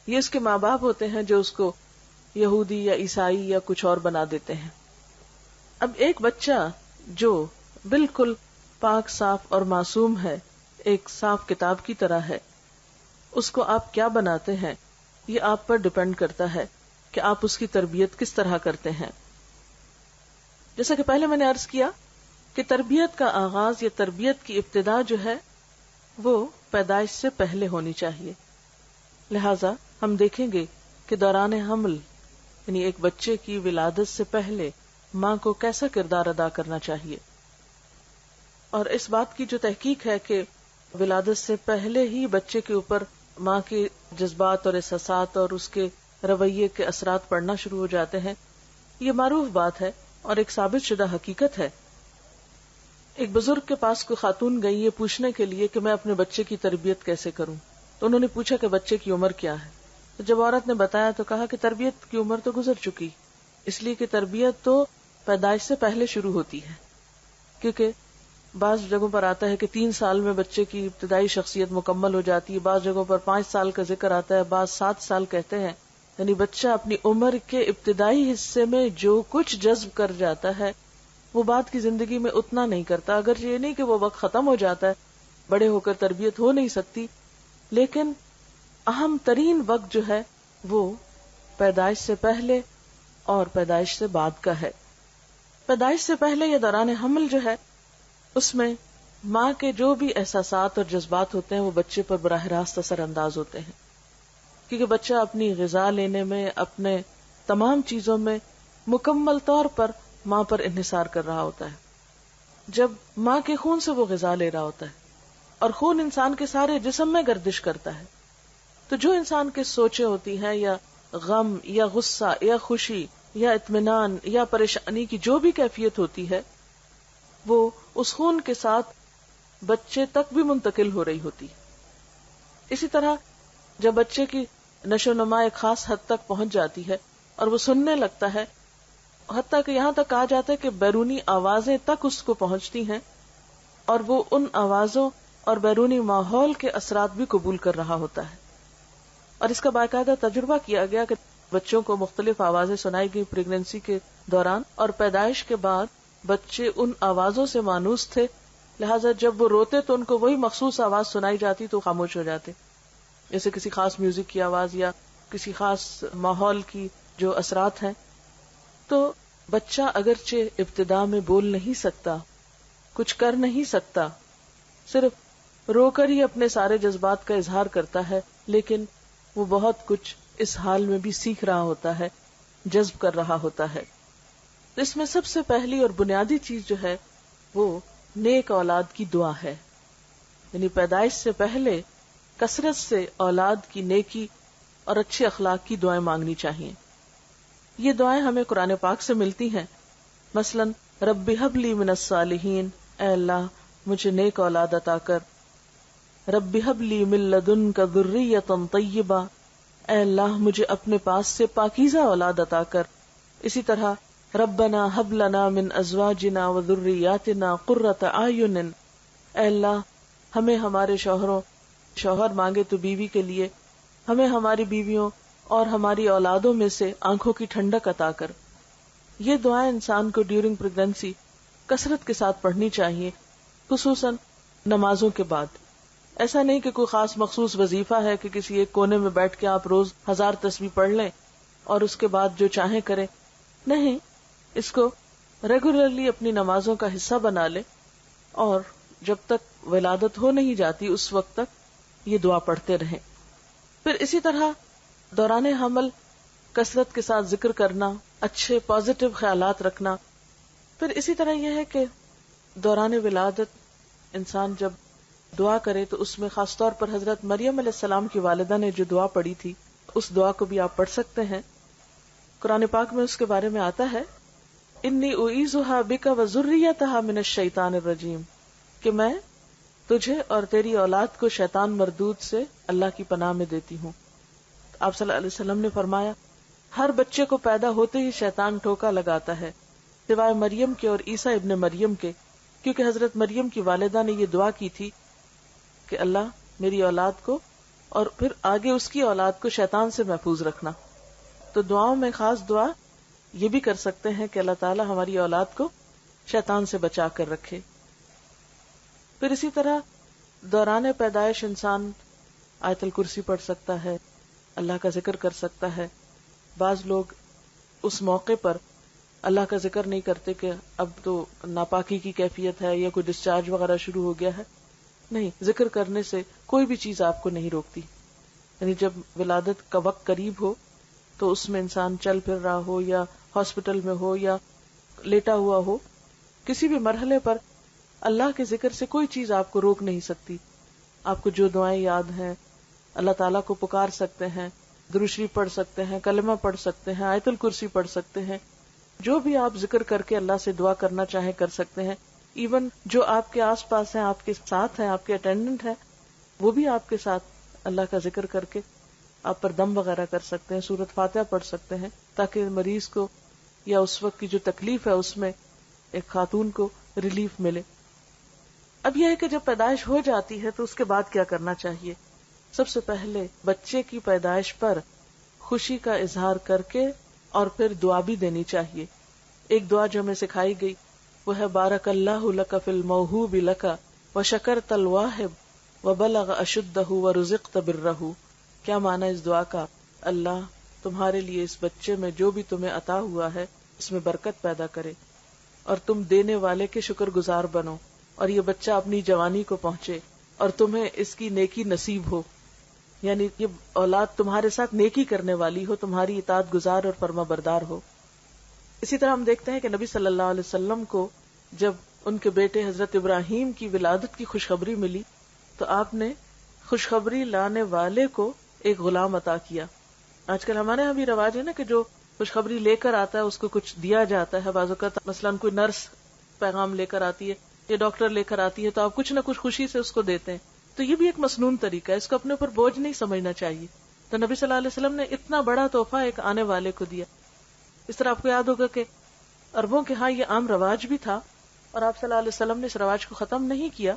A: یہ اس کے ماں باپ ہوتے ہیں جو اس کو یہودی یا عیسائی یا کچھ اور بنا دیتے ہیں۔ اب ایک بچہ جو بالکل پاک صاف اور معصوم ہے، ایک صاف کتاب کی طرح ہے، اس کو آپ کیا بناتے ہیں یہ آپ پر ڈیپینڈ کرتا ہے کہ آپ اس کی تربیت کس طرح کرتے ہیں۔ جیسا کہ پہلے میں نے عرض کیا کہ تربیت کا آغاز یا تربیت کی ابتدا جو ہے وہ پیدائش سے پہلے ہونی چاہیے۔ لہذا ہم دیکھیں گے کہ دوران حمل، یعنی ایک بچے کی ولادت سے پہلے ماں کو کیسا کردار ادا کرنا چاہیے۔ اور اس بات کی جو تحقیق ہے کہ ولادت سے پہلے ہی بچے کے اوپر ماں کے جذبات اور احساسات اور اس کے رویے کے اثرات پڑنا شروع ہو جاتے ہیں. یہ معروف بات ہے اور ایک ثابت شدہ حقیقت ہے. ایک بزرگ کے پاس کوئی خاتون گئی یہ پوچھنے کے لیے کہ میں اپنے بچے کی تربیت کیسے کروں. تو انہوں نے پوچھا کہ بچے کی عمر کیا ہے. تو جب عورت نے بتایا تو کہا کہ تربیت کی عمر تو گزر چکی، اس لیے کہ تربیت تو پیدائش سے پہلے شروع ہوتی ہے. کیونکہ بعض جگہوں پر آتا ہے کہ 3 سال میں بچے کی ابتدائی شخصیت مکمل ہو جاتی ہے، بعض جگہوں پر 5 سال کا ذکر آتا ہے، بعض 7 سال کہتے ہیں. یعنی بچہ اپنی عمر کے ابتدائی حصے میں جو کچھ جذب کر جاتا ہے وہ بعد کی زندگی میں اتنا نہیں کرتا. اگر یہ نہیں کہ وہ وقت ختم ہو جاتا ہے، بڑے ہو کر تربیت ہو نہیں سکتی، لیکن اہم ترین وقت جو ہے وہ پیدائش سے پہلے اور پیدائش سے بعد کا ہے. پیدائش سے پہلے یا دوران حمل جو ہے اس میں ماں کے جو بھی احساسات اور جذبات ہوتے ہیں وہ بچے پر براہ راست اثر انداز ہوتے ہیں، کیونکہ بچہ اپنی غذا لینے میں، اپنے تمام چیزوں میں مکمل طور پر ماں پر انحصار کر رہا ہوتا ہے. جب ماں کے خون سے وہ غذا لے رہا ہوتا ہے اور خون انسان کے سارے جسم میں گردش کرتا ہے، تو جو انسان کی سوچیں ہوتی ہیں یا غم یا غصہ یا خوشی یا اطمینان یا پریشانی کی جو بھی کیفیت ہوتی ہے وہ اس خون کے ساتھ بچے تک بھی منتقل ہو رہی ہوتی. اسی طرح جب بچے کی نشو و نما ایک خاص حد تک پہنچ جاتی ہے اور وہ سننے لگتا ہے، حتیٰ کہ یہاں تک کہا جاتا ہے کہ بیرونی آوازیں تک اس کو پہنچتی ہیں اور وہ ان آوازوں اور بیرونی ماحول کے اثرات بھی قبول کر رہا ہوتا ہے. اور اس کا باقاعدہ تجربہ کیا گیا کہ بچوں کو مختلف آوازیں سنائی گئی پریگنینسی کے دوران، اور پیدائش کے بعد بچے ان آوازوں سے مانوس تھے، لہٰذا جب وہ روتے تو ان کو وہی مخصوص آواز سنائی جاتی تو خاموش ہو جاتے، جیسے کسی خاص میوزک کی آواز یا کسی خاص ماحول کی جو اثرات ہیں. تو بچہ اگرچہ ابتدا میں بول نہیں سکتا، کچھ کر نہیں سکتا، صرف رو کر ہی اپنے سارے جذبات کا اظہار کرتا ہے، لیکن وہ بہت کچھ اس حال میں بھی سیکھ رہا ہوتا ہے، جذب کر رہا ہوتا ہے. اس میں سب سے پہلی اور بنیادی چیز جو ہے وہ نیک اولاد کی دعا ہے. یعنی پیدائش سے پہلے کثرت سے اولاد کی نیکی اور اچھے اخلاق کی دعائیں مانگنی چاہیے. یہ دعائیں ہمیں قرآن پاک سے ملتی ہیں. مثلا رب ہب لی من الصالحین، اے اللہ مجھے نیک اولاد عطا کر. رب ہب لی من لدنک ذریۃ طیبہ، اے اللہ مجھے اپنے پاس سے پاکیزہ اولاد عطا کر. اسی طرح ربنا ہب لنا من ازواجنا وذریاتنا قرۃ اعین، اے اللہ ہمیں ہمارے شوہر مانگے تو بیوی کے لیے ہمیں ہماری بیویوں اور ہماری اولادوں میں سے آنکھوں کی ٹھنڈک عطا کر. یہ دعائیں انسان کو ڈیورنگ پریگنینسی کثرت کے ساتھ پڑھنی چاہیے، خصوصاً نمازوں کے بعد. ایسا نہیں کہ کوئی خاص مخصوص وظیفہ ہے کہ کسی ایک کونے میں بیٹھ کے آپ روز 1000 تسبیح پڑھ لیں اور اس کے بعد جو چاہیں کریں. نہیں، اس کو ریگولرلی اپنی نمازوں کا حصہ بنا لیں اور جب تک ولادت ہو نہیں جاتی اس وقت تک یہ دعا پڑھتے رہیں. پھر اسی طرح دوران حمل کثرت کے ساتھ ذکر کرنا، اچھے پازیٹیو خیالات رکھنا. پھر اسی طرح یہ ہے کہ دوران ولادت انسان جب دعا کرے تو اس میں خاص طور پر حضرت مریم علیہ السلام کی والدہ نے جو دعا پڑھی تھی اس دعا کو بھی آپ پڑھ سکتے ہیں. قرآن پاک میں اس کے بارے میں آتا ہے انی اعیذھا بک وذریتھا من الشیطان الرجیم، کہ میں تجھے اور تیری اولاد کو شیطان مردود سے اللہ کی پناہ میں دیتی ہوں. آپ صلی اللہ علیہ وسلم نے فرمایا ہر بچے کو پیدا ہوتے ہی شیطان ٹھوکا لگاتا ہے سوائے مریم کے اور عیسیٰ ابن مریم کے، کیونکہ حضرت مریم کی والدہ نے یہ دعا کی تھی کہ اللہ میری اولاد کو اور پھر آگے اس کی اولاد کو شیطان سے محفوظ رکھنا. تو دعاؤں میں خاص دعا یہ بھی کر سکتے ہیں کہ اللہ تعالی ہماری اولاد کو شیطان سے بچا کر رکھے. پھر اسی طرح دوران پیدائش انسان آیت الکرسی پڑھ سکتا ہے، اللہ کا ذکر کر سکتا ہے. بعض لوگ اس موقع پر اللہ کا ذکر نہیں کرتے کہ اب تو ناپاکی کی کیفیت ہے یا کوئی ڈسچارج وغیرہ شروع ہو گیا ہے. نہیں، ذکر کرنے سے کوئی بھی چیز آپ کو نہیں روکتی. یعنی جب ولادت کا وقت قریب ہو تو اس میں انسان چل پھر رہا ہو یا ہاسپٹل میں ہو یا لیٹا ہوا ہو، کسی بھی مرحلے پر اللہ کے ذکر سے کوئی چیز آپ کو روک نہیں سکتی. آپ کو جو دعائیں یاد ہیں اللہ تعالیٰ کو پکار سکتے ہیں، درود شریف پڑھ سکتے ہیں، کلمہ پڑھ سکتے ہیں، آیت الکرسی پڑھ سکتے ہیں، جو بھی آپ ذکر کر کے اللہ سے دعا کرنا چاہیں کر سکتے ہیں. ایون جو آپ کے آس پاس ہیں، آپ کے ساتھ ہیں، آپ کے اٹینڈنٹ ہیں، وہ بھی آپ کے ساتھ اللہ کا ذکر کر کے آپ پر دم وغیرہ کر سکتے ہیں، سورۃ فاتحہ پڑھ سکتے ہیں، تاکہ مریض کو یا اس وقت کی جو تکلیف ہے اس میں ایک خاتون کو ریلیف ملے. اب یہ ہے کہ جب پیدائش ہو جاتی ہے تو اس کے بعد کیا کرنا چاہیے. سب سے پہلے بچے کی پیدائش پر خوشی کا اظہار کر کے اور پھر دعا بھی دینی چاہیے. ایک دعا جو ہمیں سکھائی گئی وہ ہے بارک اللہ لک فی الموہوب لک وشکرت الواہب وبلغ اشدہ ورزقت برہ. کیا معنی اس دعا کا؟ اللہ تمہارے لیے اس بچے میں جو بھی تمہیں عطا ہوا ہے اس میں برکت پیدا کرے اور تم دینے والے کے شکر گزار بنو، اور یہ بچہ اپنی جوانی کو پہنچے اور تمہیں اس کی نیکی نصیب ہو، یعنی یہ اولاد تمہارے ساتھ نیکی کرنے والی ہو، تمہاری اطاعت گزار اور فرما بردار ہو. اسی طرح ہم دیکھتے ہیں کہ نبی صلی اللہ علیہ وسلم کو جب ان کے بیٹے حضرت ابراہیم کی ولادت کی خوشخبری ملی تو آپ نے خوشخبری لانے والے کو ایک غلام عطا کیا. آج کل ہمارے یہاں بھی رواج ہے نا کہ جو خوشخبری لے کر آتا ہے اس کو کچھ دیا جاتا ہے. بعض اوقات مثلاً کوئی نرس پیغام لے کر آتی ہے یا ڈاکٹر لے کر آتی ہے تو آپ کچھ نہ کچھ خوشی سے اس کو دیتے ہیں. تو یہ بھی ایک مسنون طریقہ ہے، اس کو اپنے اوپر بوجھ نہیں سمجھنا چاہیے. تو نبی صلی اللہ علیہ وسلم نے اتنا بڑا تحفہ ایک آنے والے کو دیا. اس طرح آپ کو یاد ہوگا کہ عربوں کے ہاں یہ عام رواج بھی تھا اور آپ صلی اللہ علیہ وسلم نے اس رواج کو ختم نہیں کیا.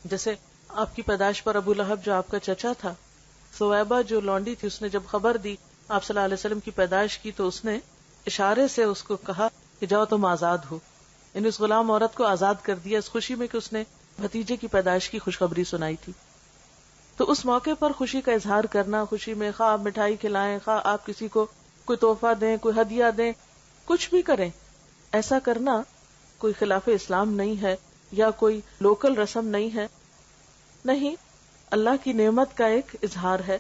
A: جیسے آپ کی پیدائش پر ابو لہب جو آپ کا چچا تھا، سویبہ جو لونڈی تھی، اس نے جب خبر دی آپ صلی اللہ علیہ وسلم کی پیدائش کی تو اس نے اشارے سے اس کو کہا کہ جاؤ تم آزاد ہو، یعنی اس غلام عورت کو آزاد کر دیا اس خوشی میں کہ اس نے بھتیجے کی پیدائش کی خوشخبری سنائی تھی. تو اس موقع پر خوشی کا اظہار کرنا، خوشی میں خواہ آپ مٹھائی کھلائیں، خواہ آپ کسی کو کوئی تحفہ دیں، کوئی ہدیہ دیں، کچھ بھی کریں، ایسا کرنا کوئی خلاف اسلام نہیں ہے یا کوئی لوکل رسم نہیں ہے، نہیں، اللہ کی نعمت کا ایک اظہار ہے.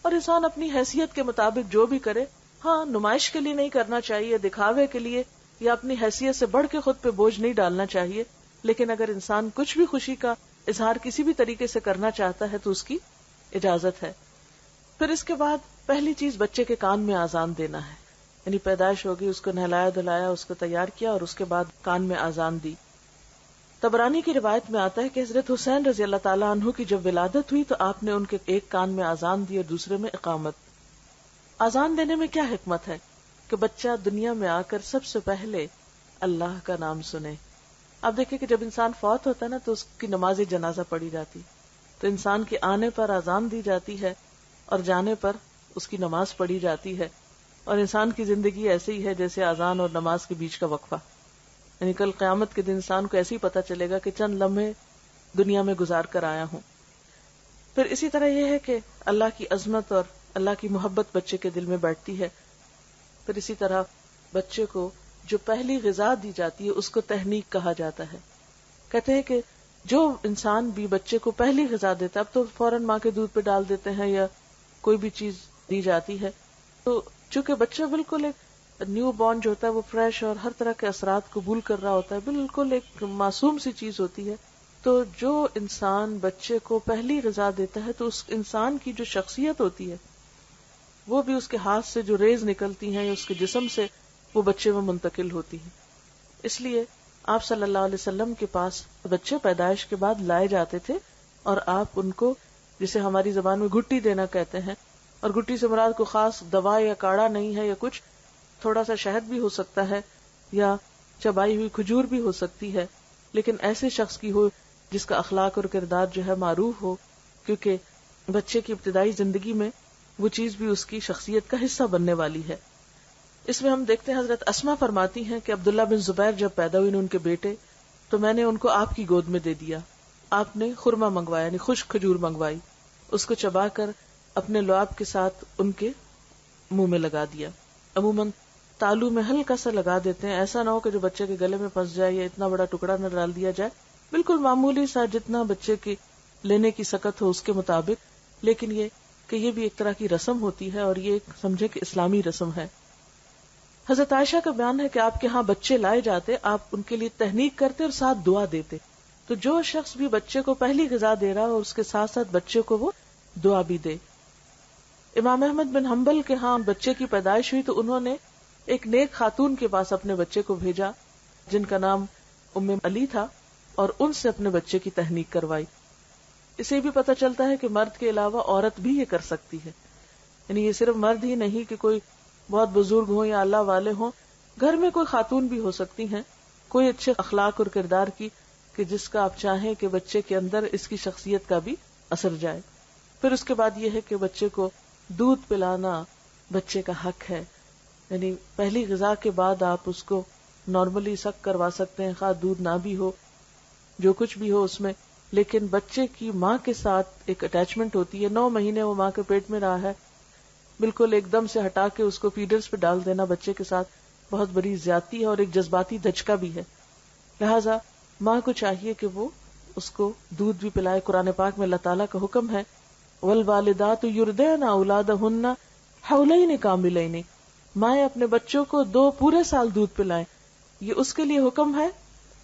A: اور انسان اپنی حیثیت کے مطابق جو بھی کرے، ہاں نمائش کے لیے نہیں کرنا چاہیے، دکھاوے کے لیے یا اپنی حیثیت سے بڑھ کے خود پہ بوجھ نہیں ڈالنا چاہیے. لیکن اگر انسان کچھ بھی خوشی کا اظہار کسی بھی طریقے سے کرنا چاہتا ہے تو اس کی اجازت ہے. پھر اس کے بعد پہلی چیز بچے کے کان میں آذان دینا ہے، یعنی پیدائش ہوگی، اس کو نہلایا دھلایا، اس کو تیار کیا اور اس کے بعد کان میں آذان دی. طبرانی کی روایت میں آتا ہے کہ حضرت حسین رضی اللہ تعالیٰ عنہ کی جب ولادت ہوئی تو آپ نے ان کے ایک کان میں آذان دی اور دوسرے میں اقامت. آذان دینے میں کیا حکمت ہے کہ بچہ دنیا میں آ کر سب سے پہلے اللہ کا نام سنے. آپ دیکھیں کہ جب انسان فوت ہوتا ہے نا تو اس کی نماز جنازہ پڑھی جاتی، تو انسان کے آنے پر آذان دی جاتی ہے اور جانے پر اس کی نماز پڑھی جاتی ہے. اور انسان کی زندگی ایسے ہی ہے جیسے اذان اور نماز کے بیچ کا وقفہ، یعنی کل قیامت کے دن انسان کو ایسے ہی پتہ چلے گا کہ چند لمحے دنیا میں گزار کر آیا ہوں. پھر اسی طرح یہ ہے کہ اللہ کی عظمت اور اللہ کی محبت بچے کے دل میں بیٹھتی ہے. پھر اسی طرح بچے کو جو پہلی غذا دی جاتی ہے اس کو تحنیک کہا جاتا ہے. کہتے ہیں کہ جو انسان بھی بچے کو پہلی غذا دیتا ہے، اب تو فوراً ماں کے دودھ پہ ڈال دیتے ہیں یا کوئی بھی چیز دی جاتی ہے، تو چونکہ بچہ بالکل ایک نیو بورن جو ہوتا ہے وہ فریش اور ہر طرح کے اثرات قبول کر رہا ہوتا ہے، بالکل ایک معصوم سی چیز ہوتی ہے. تو جو انسان بچے کو پہلی غذا دیتا ہے تو اس انسان کی جو شخصیت ہوتی ہے وہ بھی اس کے ہاتھ سے جو ریز نکلتی ہیں یا اس کے جسم سے وہ بچے میں منتقل ہوتی ہیں. اس لیے آپ صلی اللہ علیہ وسلم کے پاس بچے پیدائش کے بعد لائے جاتے تھے اور آپ ان کو، جسے ہماری زبان میں گھٹی دینا کہتے ہیں، اور گھٹی سے مراد کو خاص دوا یا کاڑھا نہیں ہے، یا کچھ تھوڑا سا شہد بھی ہو سکتا ہے یا چبائی ہوئی کھجور بھی ہو سکتی ہے، لیکن ایسے شخص کی ہو جس کا اخلاق اور کردار جو ہے معروف ہو، کیونکہ بچے کی ابتدائی زندگی میں وہ چیز بھی اس کی شخصیت کا حصہ بننے والی ہے. اس میں ہم دیکھتے ہیں حضرت اسما فرماتی ہیں کہ عبداللہ بن زبیر جب پیدا ہوئے ان کے بیٹے تو میں نے ان کو آپ کی گود میں دے دیا. آپ نے خرما منگوایا، یعنی خشک کھجور منگوائی، اس کو چبا کر اپنے لعاب کے ساتھ ان کے منہ میں لگا دیا. عموماً تالو میں ہلکا سا لگا دیتے ہیں، ایسا نہ ہو کہ جو بچے کے گلے میں پھنس جائے یا اتنا بڑا ٹکڑا نہ ڈال دیا جائے، بالکل معمولی سا جتنا بچے کی لینے کی سکت ہو اس کے مطابق. لیکن یہ کہ یہ بھی ایک طرح کی رسم ہوتی ہے اور یہ ایک سمجھے کہ اسلامی رسم ہے. حضرت عائشہ کا بیان ہے کہ آپ کے ہاں بچے لائے جاتے، آپ ان کے لیے تہنیک کرتے اور ساتھ دعا دیتے. تو جو شخص بھی بچے کو پہلی غذا دے رہا ہو اس کے ساتھ ساتھ بچے کو وہ دعا بھی دے. امام احمد بن حنبل کے ہاں بچے کی پیدائش ہوئی تو انہوں نے ایک نیک خاتون کے پاس اپنے بچے کو بھیجا جن کا نام ام علی تھا، اور ان سے اپنے بچے کی تحنیک کروائی. اسے بھی پتہ چلتا ہے کہ مرد کے علاوہ عورت بھی یہ کر سکتی ہے، یعنی یہ صرف مرد ہی نہیں کہ کوئی بہت بزرگ ہوں یا اللہ والے ہوں، گھر میں کوئی خاتون بھی ہو سکتی ہیں کوئی اچھے اخلاق اور کردار کی کہ جس کا آپ چاہیں کہ بچے کے اندر اس کی شخصیت کا بھی اثر جائے. پھر اس کے بعد یہ ہے کہ بچے کو دودھ پلانا بچے کا حق ہے، یعنی پہلی غذا کے بعد آپ اس کو نارملی سک کروا سکتے ہیں، خواہ دودھ نہ بھی ہو جو کچھ بھی ہو اس میں، لیکن بچے کی ماں کے ساتھ ایک اٹیچمنٹ ہوتی ہے. 9 مہینے وہ ماں کے پیٹ میں رہا ہے، بالکل ایک دم سے ہٹا کے اس کو فیڈرز پہ ڈال دینا بچے کے ساتھ بہت بڑی زیادتی ہے اور ایک جذباتی دھچکا بھی ہے. لہذا ماں کو چاہیے کہ وہ اس کو دودھ بھی پلائے. قرآن پاک میں اللہ تعالیٰ کا حکم ہے والوالدات یرضعن اولادہن حولین کاملین، مائیں اپنے بچوں کو 2 پورے سال دودھ پلائیں. یہ اس کے لیے حکم ہے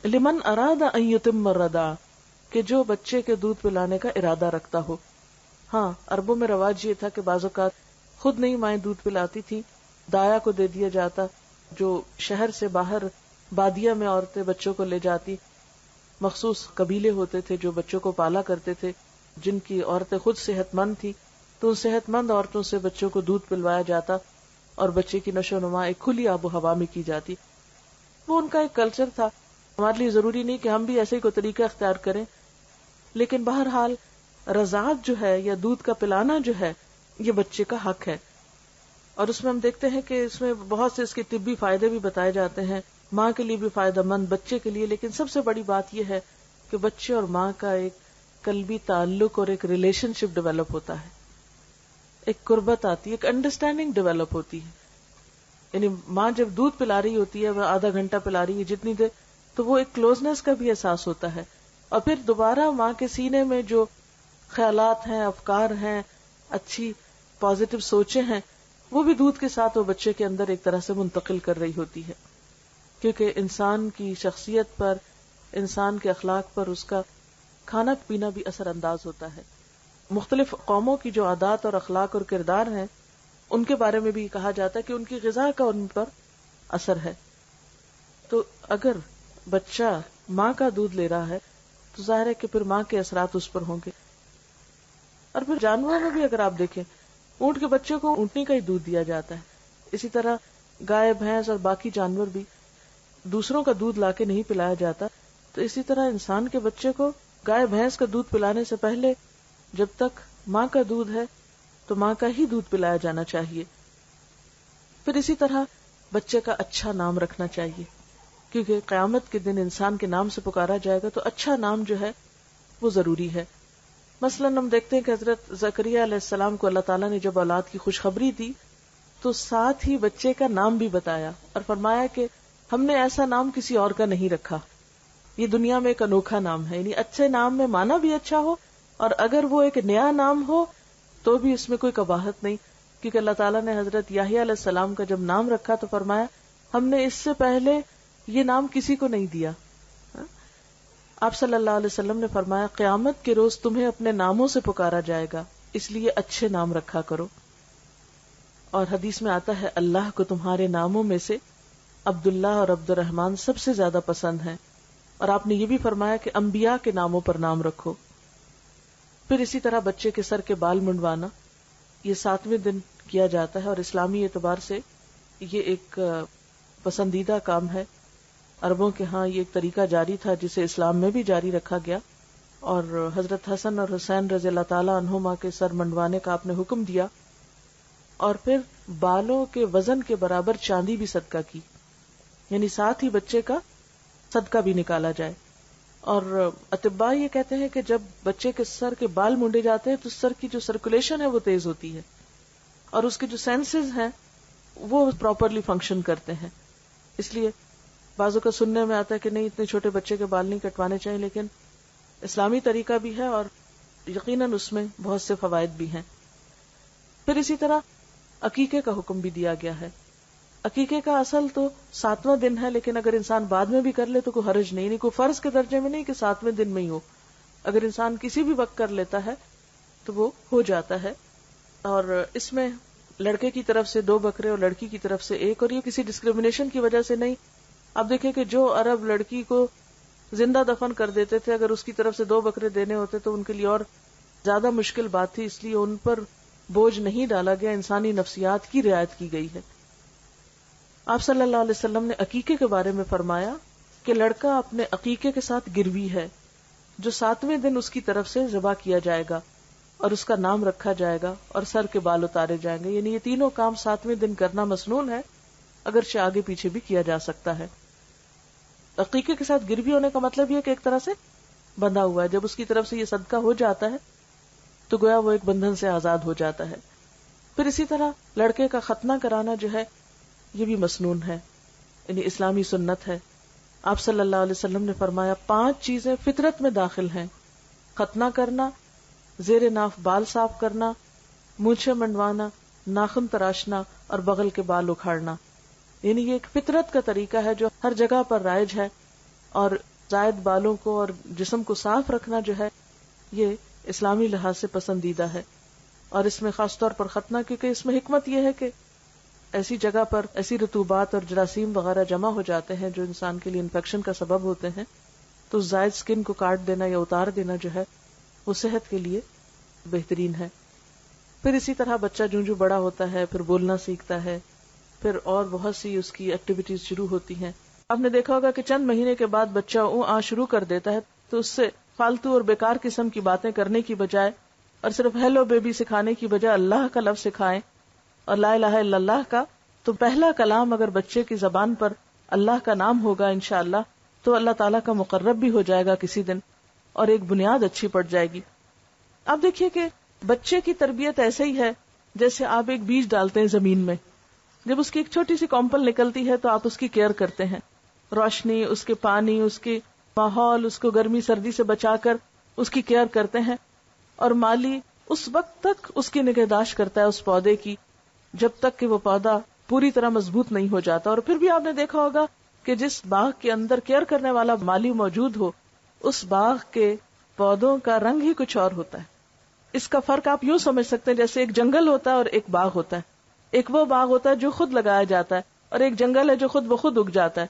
A: لمن اراد ان یتم الرضاع، کہ جو بچے کے دودھ پلانے کا ارادہ رکھتا ہو. ہاں عربوں میں رواج یہ تھا کہ بعض اوقات خود نہیں مائیں دودھ پلاتی تھی، دایا کو دے دیا جاتا، جو شہر سے باہر بادیہ میں عورتیں بچوں کو لے جاتی. مخصوص قبیلے ہوتے تھے جو بچوں کو پالا کرتے تھے، جن کی عورتیں خود صحت مند تھی، تو ان صحت مند عورتوں سے بچوں کو دودھ پلوایا جاتا اور بچے کی نشو و نما ایک کھلی آب و ہوا میں کی جاتی. وہ ان کا ایک کلچر تھا. ہمارے لیے ضروری نہیں کہ ہم بھی ایسے ہی کوئی طریقہ اختیار کریں، لیکن بہرحال رضاعت جو ہے یا دودھ کا پلانا جو ہے یہ بچے کا حق ہے. اور اس میں ہم دیکھتے ہیں کہ اس میں بہت سے اس کے طبی فائدے بھی بتائے جاتے ہیں، ماں کے لیے بھی فائدہ مند، بچے کے لیے. لیکن سب سے بڑی بات یہ ہے کہ بچے اور ماں کا ایک قلبی تعلق اور ایک ریلیشن شپ ڈیولپ ہوتا ہے، ایک قربت آتی ہے، ایک انڈرسٹینڈنگ ڈیولپ ہوتی ہے. یعنی ماں جب دودھ پلا رہی ہوتی ہے، وہ آدھا گھنٹہ پلا رہی ہے جتنی دیر، تو وہ ایک کلوزنس کا بھی احساس ہوتا ہے. اور پھر دوبارہ ماں کے سینے میں جو خیالات ہیں، افکار ہیں، اچھی پازیٹو سوچیں ہیں، وہ بھی دودھ کے ساتھ وہ بچے کے اندر ایک طرح سے منتقل کر رہی ہوتی ہے. کیونکہ انسان کی شخصیت پر، انسان کے اخلاق پر اس کا کھانا پینا بھی اثر انداز ہوتا ہے. مختلف قوموں کی جو عادات اور اخلاق اور کردار ہیں ان کے بارے میں بھی کہا جاتا ہے کہ ان کی غذا کا ان پر اثر ہے. تو اگر بچہ ماں کا دودھ لے رہا ہے تو ظاہر ہے کہ پھر ماں کے اثرات اس پر ہوں گے. اور پھر جانوروں میں بھی اگر آپ دیکھیں، اونٹ کے بچے کو اونٹنی کا ہی دودھ دیا جاتا ہے. اسی طرح گائے، بھینس اور باقی جانور بھی دوسروں کا دودھ لا کے نہیں پلایا جاتا. تو اسی طرح انسان کے بچے کو گائے بھینس کا دودھ پلانے سے پہلے جب تک ماں کا دودھ ہے تو ماں کا ہی دودھ پلایا جانا چاہیے. پھر اسی طرح بچے کا اچھا نام رکھنا چاہیے، کیونکہ قیامت کے دن انسان کے نام سے پکارا جائے گا، تو اچھا نام جو ہے وہ ضروری ہے. مثلاً ہم دیکھتے ہیں کہ حضرت زکریا علیہ السلام کو اللہ تعالیٰ نے جب اولاد کی خوشخبری دی تو ساتھ ہی بچے کا نام بھی بتایا اور فرمایا کہ ہم نے ایسا نام کسی اور کا نہیں رکھا، یہ دنیا میں ایک انوکھا نام ہے. یعنی اچھے نام میں معنی بھی اچھا ہو، اور اگر وہ ایک نیا نام ہو تو بھی اس میں کوئی قباحت نہیں. کیونکہ اللہ تعالیٰ نے حضرت یحییٰ علیہ السلام کا جب نام رکھا تو فرمایا ہم نے اس سے پہلے یہ نام کسی کو نہیں دیا. آپ صلی اللہ علیہ وسلم نے فرمایا قیامت کے روز تمہیں اپنے ناموں سے پکارا جائے گا، اس لیے اچھے نام رکھا کرو. اور حدیث میں آتا ہے اللہ کو تمہارے ناموں میں سے عبداللہ اور عبد الرحمن سب سے زیادہ پسند ہیں. اور آپ نے یہ بھی فرمایا کہ انبیاء کے ناموں پر نام رکھو. پھر اسی طرح بچے کے سر کے بال منڈوانا یہ 7ویں دن کیا جاتا ہے، اور اسلامی اعتبار سے یہ ایک پسندیدہ کام ہے. عربوں کے ہاں یہ ایک طریقہ جاری تھا جسے اسلام میں بھی جاری رکھا گیا، اور حضرت حسن اور حسین رضی اللہ تعالی عنہما کے سر منڈوانے کا آپ نے حکم دیا. اور پھر بالوں کے وزن کے برابر چاندی بھی صدقہ کی، یعنی ساتھ ہی بچے کا صدقہ بھی نکالا جائے. اور اطباء یہ کہتے ہیں کہ جب بچے کے سر کے بال مونڈے جاتے ہیں تو سر کی جو سرکولیشن ہے وہ تیز ہوتی ہے، اور اس کے جو سینسز ہیں وہ پراپرلی فنکشن کرتے ہیں. اس لیے بعضوں کا سننے میں آتا ہے کہ نہیں اتنے چھوٹے بچے کے بال نہیں کٹوانے چاہیے، لیکن اسلامی طریقہ بھی ہے اور یقیناً اس میں بہت سے فوائد بھی ہیں. پھر اسی طرح عقیقے کا حکم بھی دیا گیا ہے. عقیقے کا اصل تو 7واں دن ہے، لیکن اگر انسان بعد میں بھی کر لے تو کوئی حرج نہیں کوئی فرض کے درجے میں نہیں کہ 7ویں دن میں ہی ہو. اگر انسان کسی بھی وقت کر لیتا ہے تو وہ ہو جاتا ہے. اور اس میں لڑکے کی طرف سے 2 بکرے اور لڑکی کی طرف سے 1، اور یہ کسی ڈسکریمنیشن کی وجہ سے نہیں. اب دیکھیں کہ جو عرب لڑکی کو زندہ دفن کر دیتے تھے، اگر اس کی طرف سے 2 بکرے دینے ہوتے تو ان کے لیے اور زیادہ مشکل بات تھی، اس لیے ان پر بوجھ نہیں ڈالا گیا، انسانی نفسیات کی رعایت کی گئی ہے. آپ صلی اللہ علیہ وسلم نے عقیقے کے بارے میں فرمایا کہ لڑکا اپنے عقیقے کے ساتھ گروی ہے، جو 7ویں دن اس کی طرف سے ذبح کیا جائے گا اور اس کا نام رکھا جائے گا اور سر کے بال اتارے جائیں گے. یعنی یہ تینوں کام 7ویں دن کرنا مسنون ہے، اگرچہ آگے پیچھے بھی کیا جا سکتا ہے. عقیقے کے ساتھ گروی ہونے کا مطلب یہ کہ ایک طرح سے بندھا ہوا ہے. جب اس کی طرف سے یہ صدقہ ہو جاتا ہے تو گویا وہ ایک بندھن سے آزاد ہو جاتا ہے. پھر اسی طرح لڑکے کا ختنہ کرانا جو ہے یہ بھی مسنون ہے، یعنی اسلامی سنت ہے. آپ صلی اللہ علیہ وسلم نے فرمایا 5 چیزیں فطرت میں داخل ہیں: ختنہ کرنا، زیر ناف بال صاف کرنا، مونچھیں منڈوانا، ناخن تراشنا اور بغل کے بال اکھاڑنا. یعنی یہ ایک فطرت کا طریقہ ہے جو ہر جگہ پر رائج ہے، اور زائد بالوں کو اور جسم کو صاف رکھنا جو ہے یہ اسلامی لحاظ سے پسندیدہ ہے. اور اس میں خاص طور پر ختنہ، کیونکہ اس میں حکمت یہ ہے کہ ایسی جگہ پر ایسی رطوبات اور جراثیم وغیرہ جمع ہو جاتے ہیں جو انسان کے لیے انفیکشن کا سبب ہوتے ہیں، تو زائد سکن کو کاٹ دینا یا اتار دینا جو ہے وہ صحت کے لیے بہترین ہے. پھر اسی طرح بچہ جو بڑا ہوتا ہے پھر بولنا سیکھتا ہے، پھر اور بہت سی اس کی ایکٹیویٹیز شروع ہوتی ہیں. آپ نے دیکھا ہوگا کہ چند مہینے کے بعد بچہ شروع کر دیتا ہے، تو اس سے فالتو اور بیکار قسم کی باتیں کرنے کی بجائے اور صرف ہیلو بیبی سکھانے کی بجائے اللہ کا لفظ سکھائیں اور لا الہ الا اللہ کا. تو پہلا کلام اگر بچے کی زبان پر اللہ کا نام ہوگا انشاءاللہ تو اللہ تعالیٰ کا مقرب بھی ہو جائے گا کسی دن، اور ایک بنیاد اچھی پڑ جائے گی. آپ دیکھیے کہ بچے کی تربیت ایسے ہی ہے جیسے آپ ایک بیج ڈالتے ہیں زمین میں. جب اس کی ایک چھوٹی سی کمپل نکلتی ہے تو آپ اس کی کیئر کرتے ہیں، روشنی، اس کے پانی، اس کے ماحول، اس کو گرمی سردی سے بچا کر اس کی کیئر کرتے ہیں. اور مالی اس وقت تک اس کی نگہداشت کرتا ہے اس پودے کی جب تک کہ وہ پودا پوری طرح مضبوط نہیں ہو جاتا. اور پھر بھی آپ نے دیکھا ہوگا کہ جس باغ کے اندر کیئر کرنے والا مالی موجود ہو اس باغ کے پودوں کا رنگ ہی کچھ اور ہوتا ہے. اس کا فرق آپ یوں سمجھ سکتے ہیں جیسے ایک جنگل ہوتا ہے اور ایک باغ ہوتا ہے. ایک وہ باغ ہوتا ہے جو خود لگایا جاتا ہے اور ایک جنگل ہے جو خود بخود اگ جاتا ہے.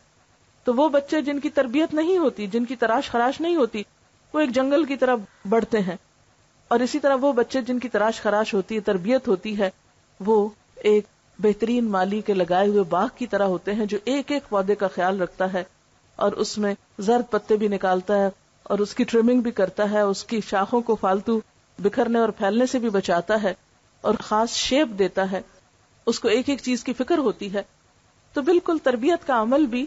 A: تو وہ بچے جن کی تربیت نہیں ہوتی، جن کی تراش خراش نہیں ہوتی، وہ ایک جنگل کی طرح بڑھتے ہیں. اور اسی طرح وہ بچے جن کی تراش خراش ہوتی ہے، تربیت ہوتی ہے، وہ ایک بہترین مالی کے لگائے ہوئے باغ کی طرح ہوتے ہیں جو ایک ایک پودے کا خیال رکھتا ہے اور اس میں زرد پتے بھی نکالتا ہے اور اس کی ٹرمنگ بھی کرتا ہے، اس کی شاخوں کو فالتو بکھرنے اور پھیلنے سے بھی بچاتا ہے اور خاص شیپ دیتا ہے. اس کو ایک ایک چیز کی فکر ہوتی ہے. تو بالکل تربیت کا عمل بھی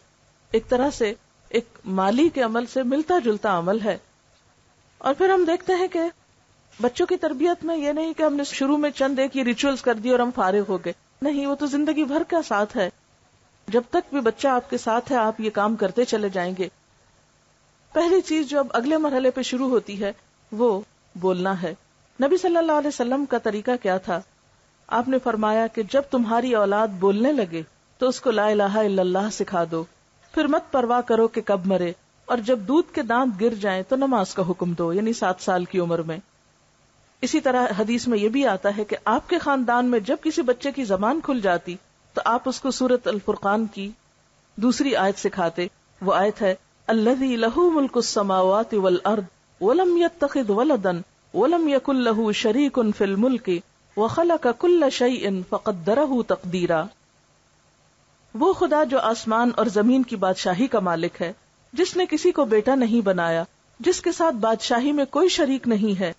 A: ایک طرح سے ایک مالی کے عمل سے ملتا جلتا عمل ہے. اور پھر ہم دیکھتے ہیں کہ بچوں کی تربیت میں یہ نہیں کہ ہم نے شروع میں چند ایک یہ ریچولز کر دی اور ہم فارغ ہو گئے. نہیں، وہ تو زندگی بھر کا ساتھ ہے. جب تک بھی بچہ آپ کے ساتھ ہے آپ یہ کام کرتے چلے جائیں گے. پہلی چیز جو اب اگلے مرحلے پہ شروع ہوتی ہے وہ بولنا ہے. نبی صلی اللہ علیہ وسلم کا طریقہ کیا تھا؟ آپ نے فرمایا کہ جب تمہاری اولاد بولنے لگے تو اس کو لا الہ الا اللہ سکھا دو، پھر مت پرواہ کرو کہ کب مرے، اور جب دودھ کے دانت گر جائیں تو نماز کا حکم دو، یعنی 7 سال کی عمر میں. اسی طرح حدیث میں یہ بھی آتا ہے کہ آپ کے خاندان میں جب کسی بچے کی زبان کھل جاتی تو آپ اس کو سورۃ الفرقان کی دوسری آیت سکھاتے. وہ آیت ہے الذی لہ ملک السماوات والارض ولم یتخذ ولدا ولم یکن لہ شریک فی الملک وخلق کل شیء فقدرہ تقدیرا. وہ خدا جو آسمان اور زمین کی بادشاہی کا مالک ہے، جس نے کسی کو بیٹا نہیں بنایا، جس کے ساتھ بادشاہی میں کوئی شریک نہیں ہے،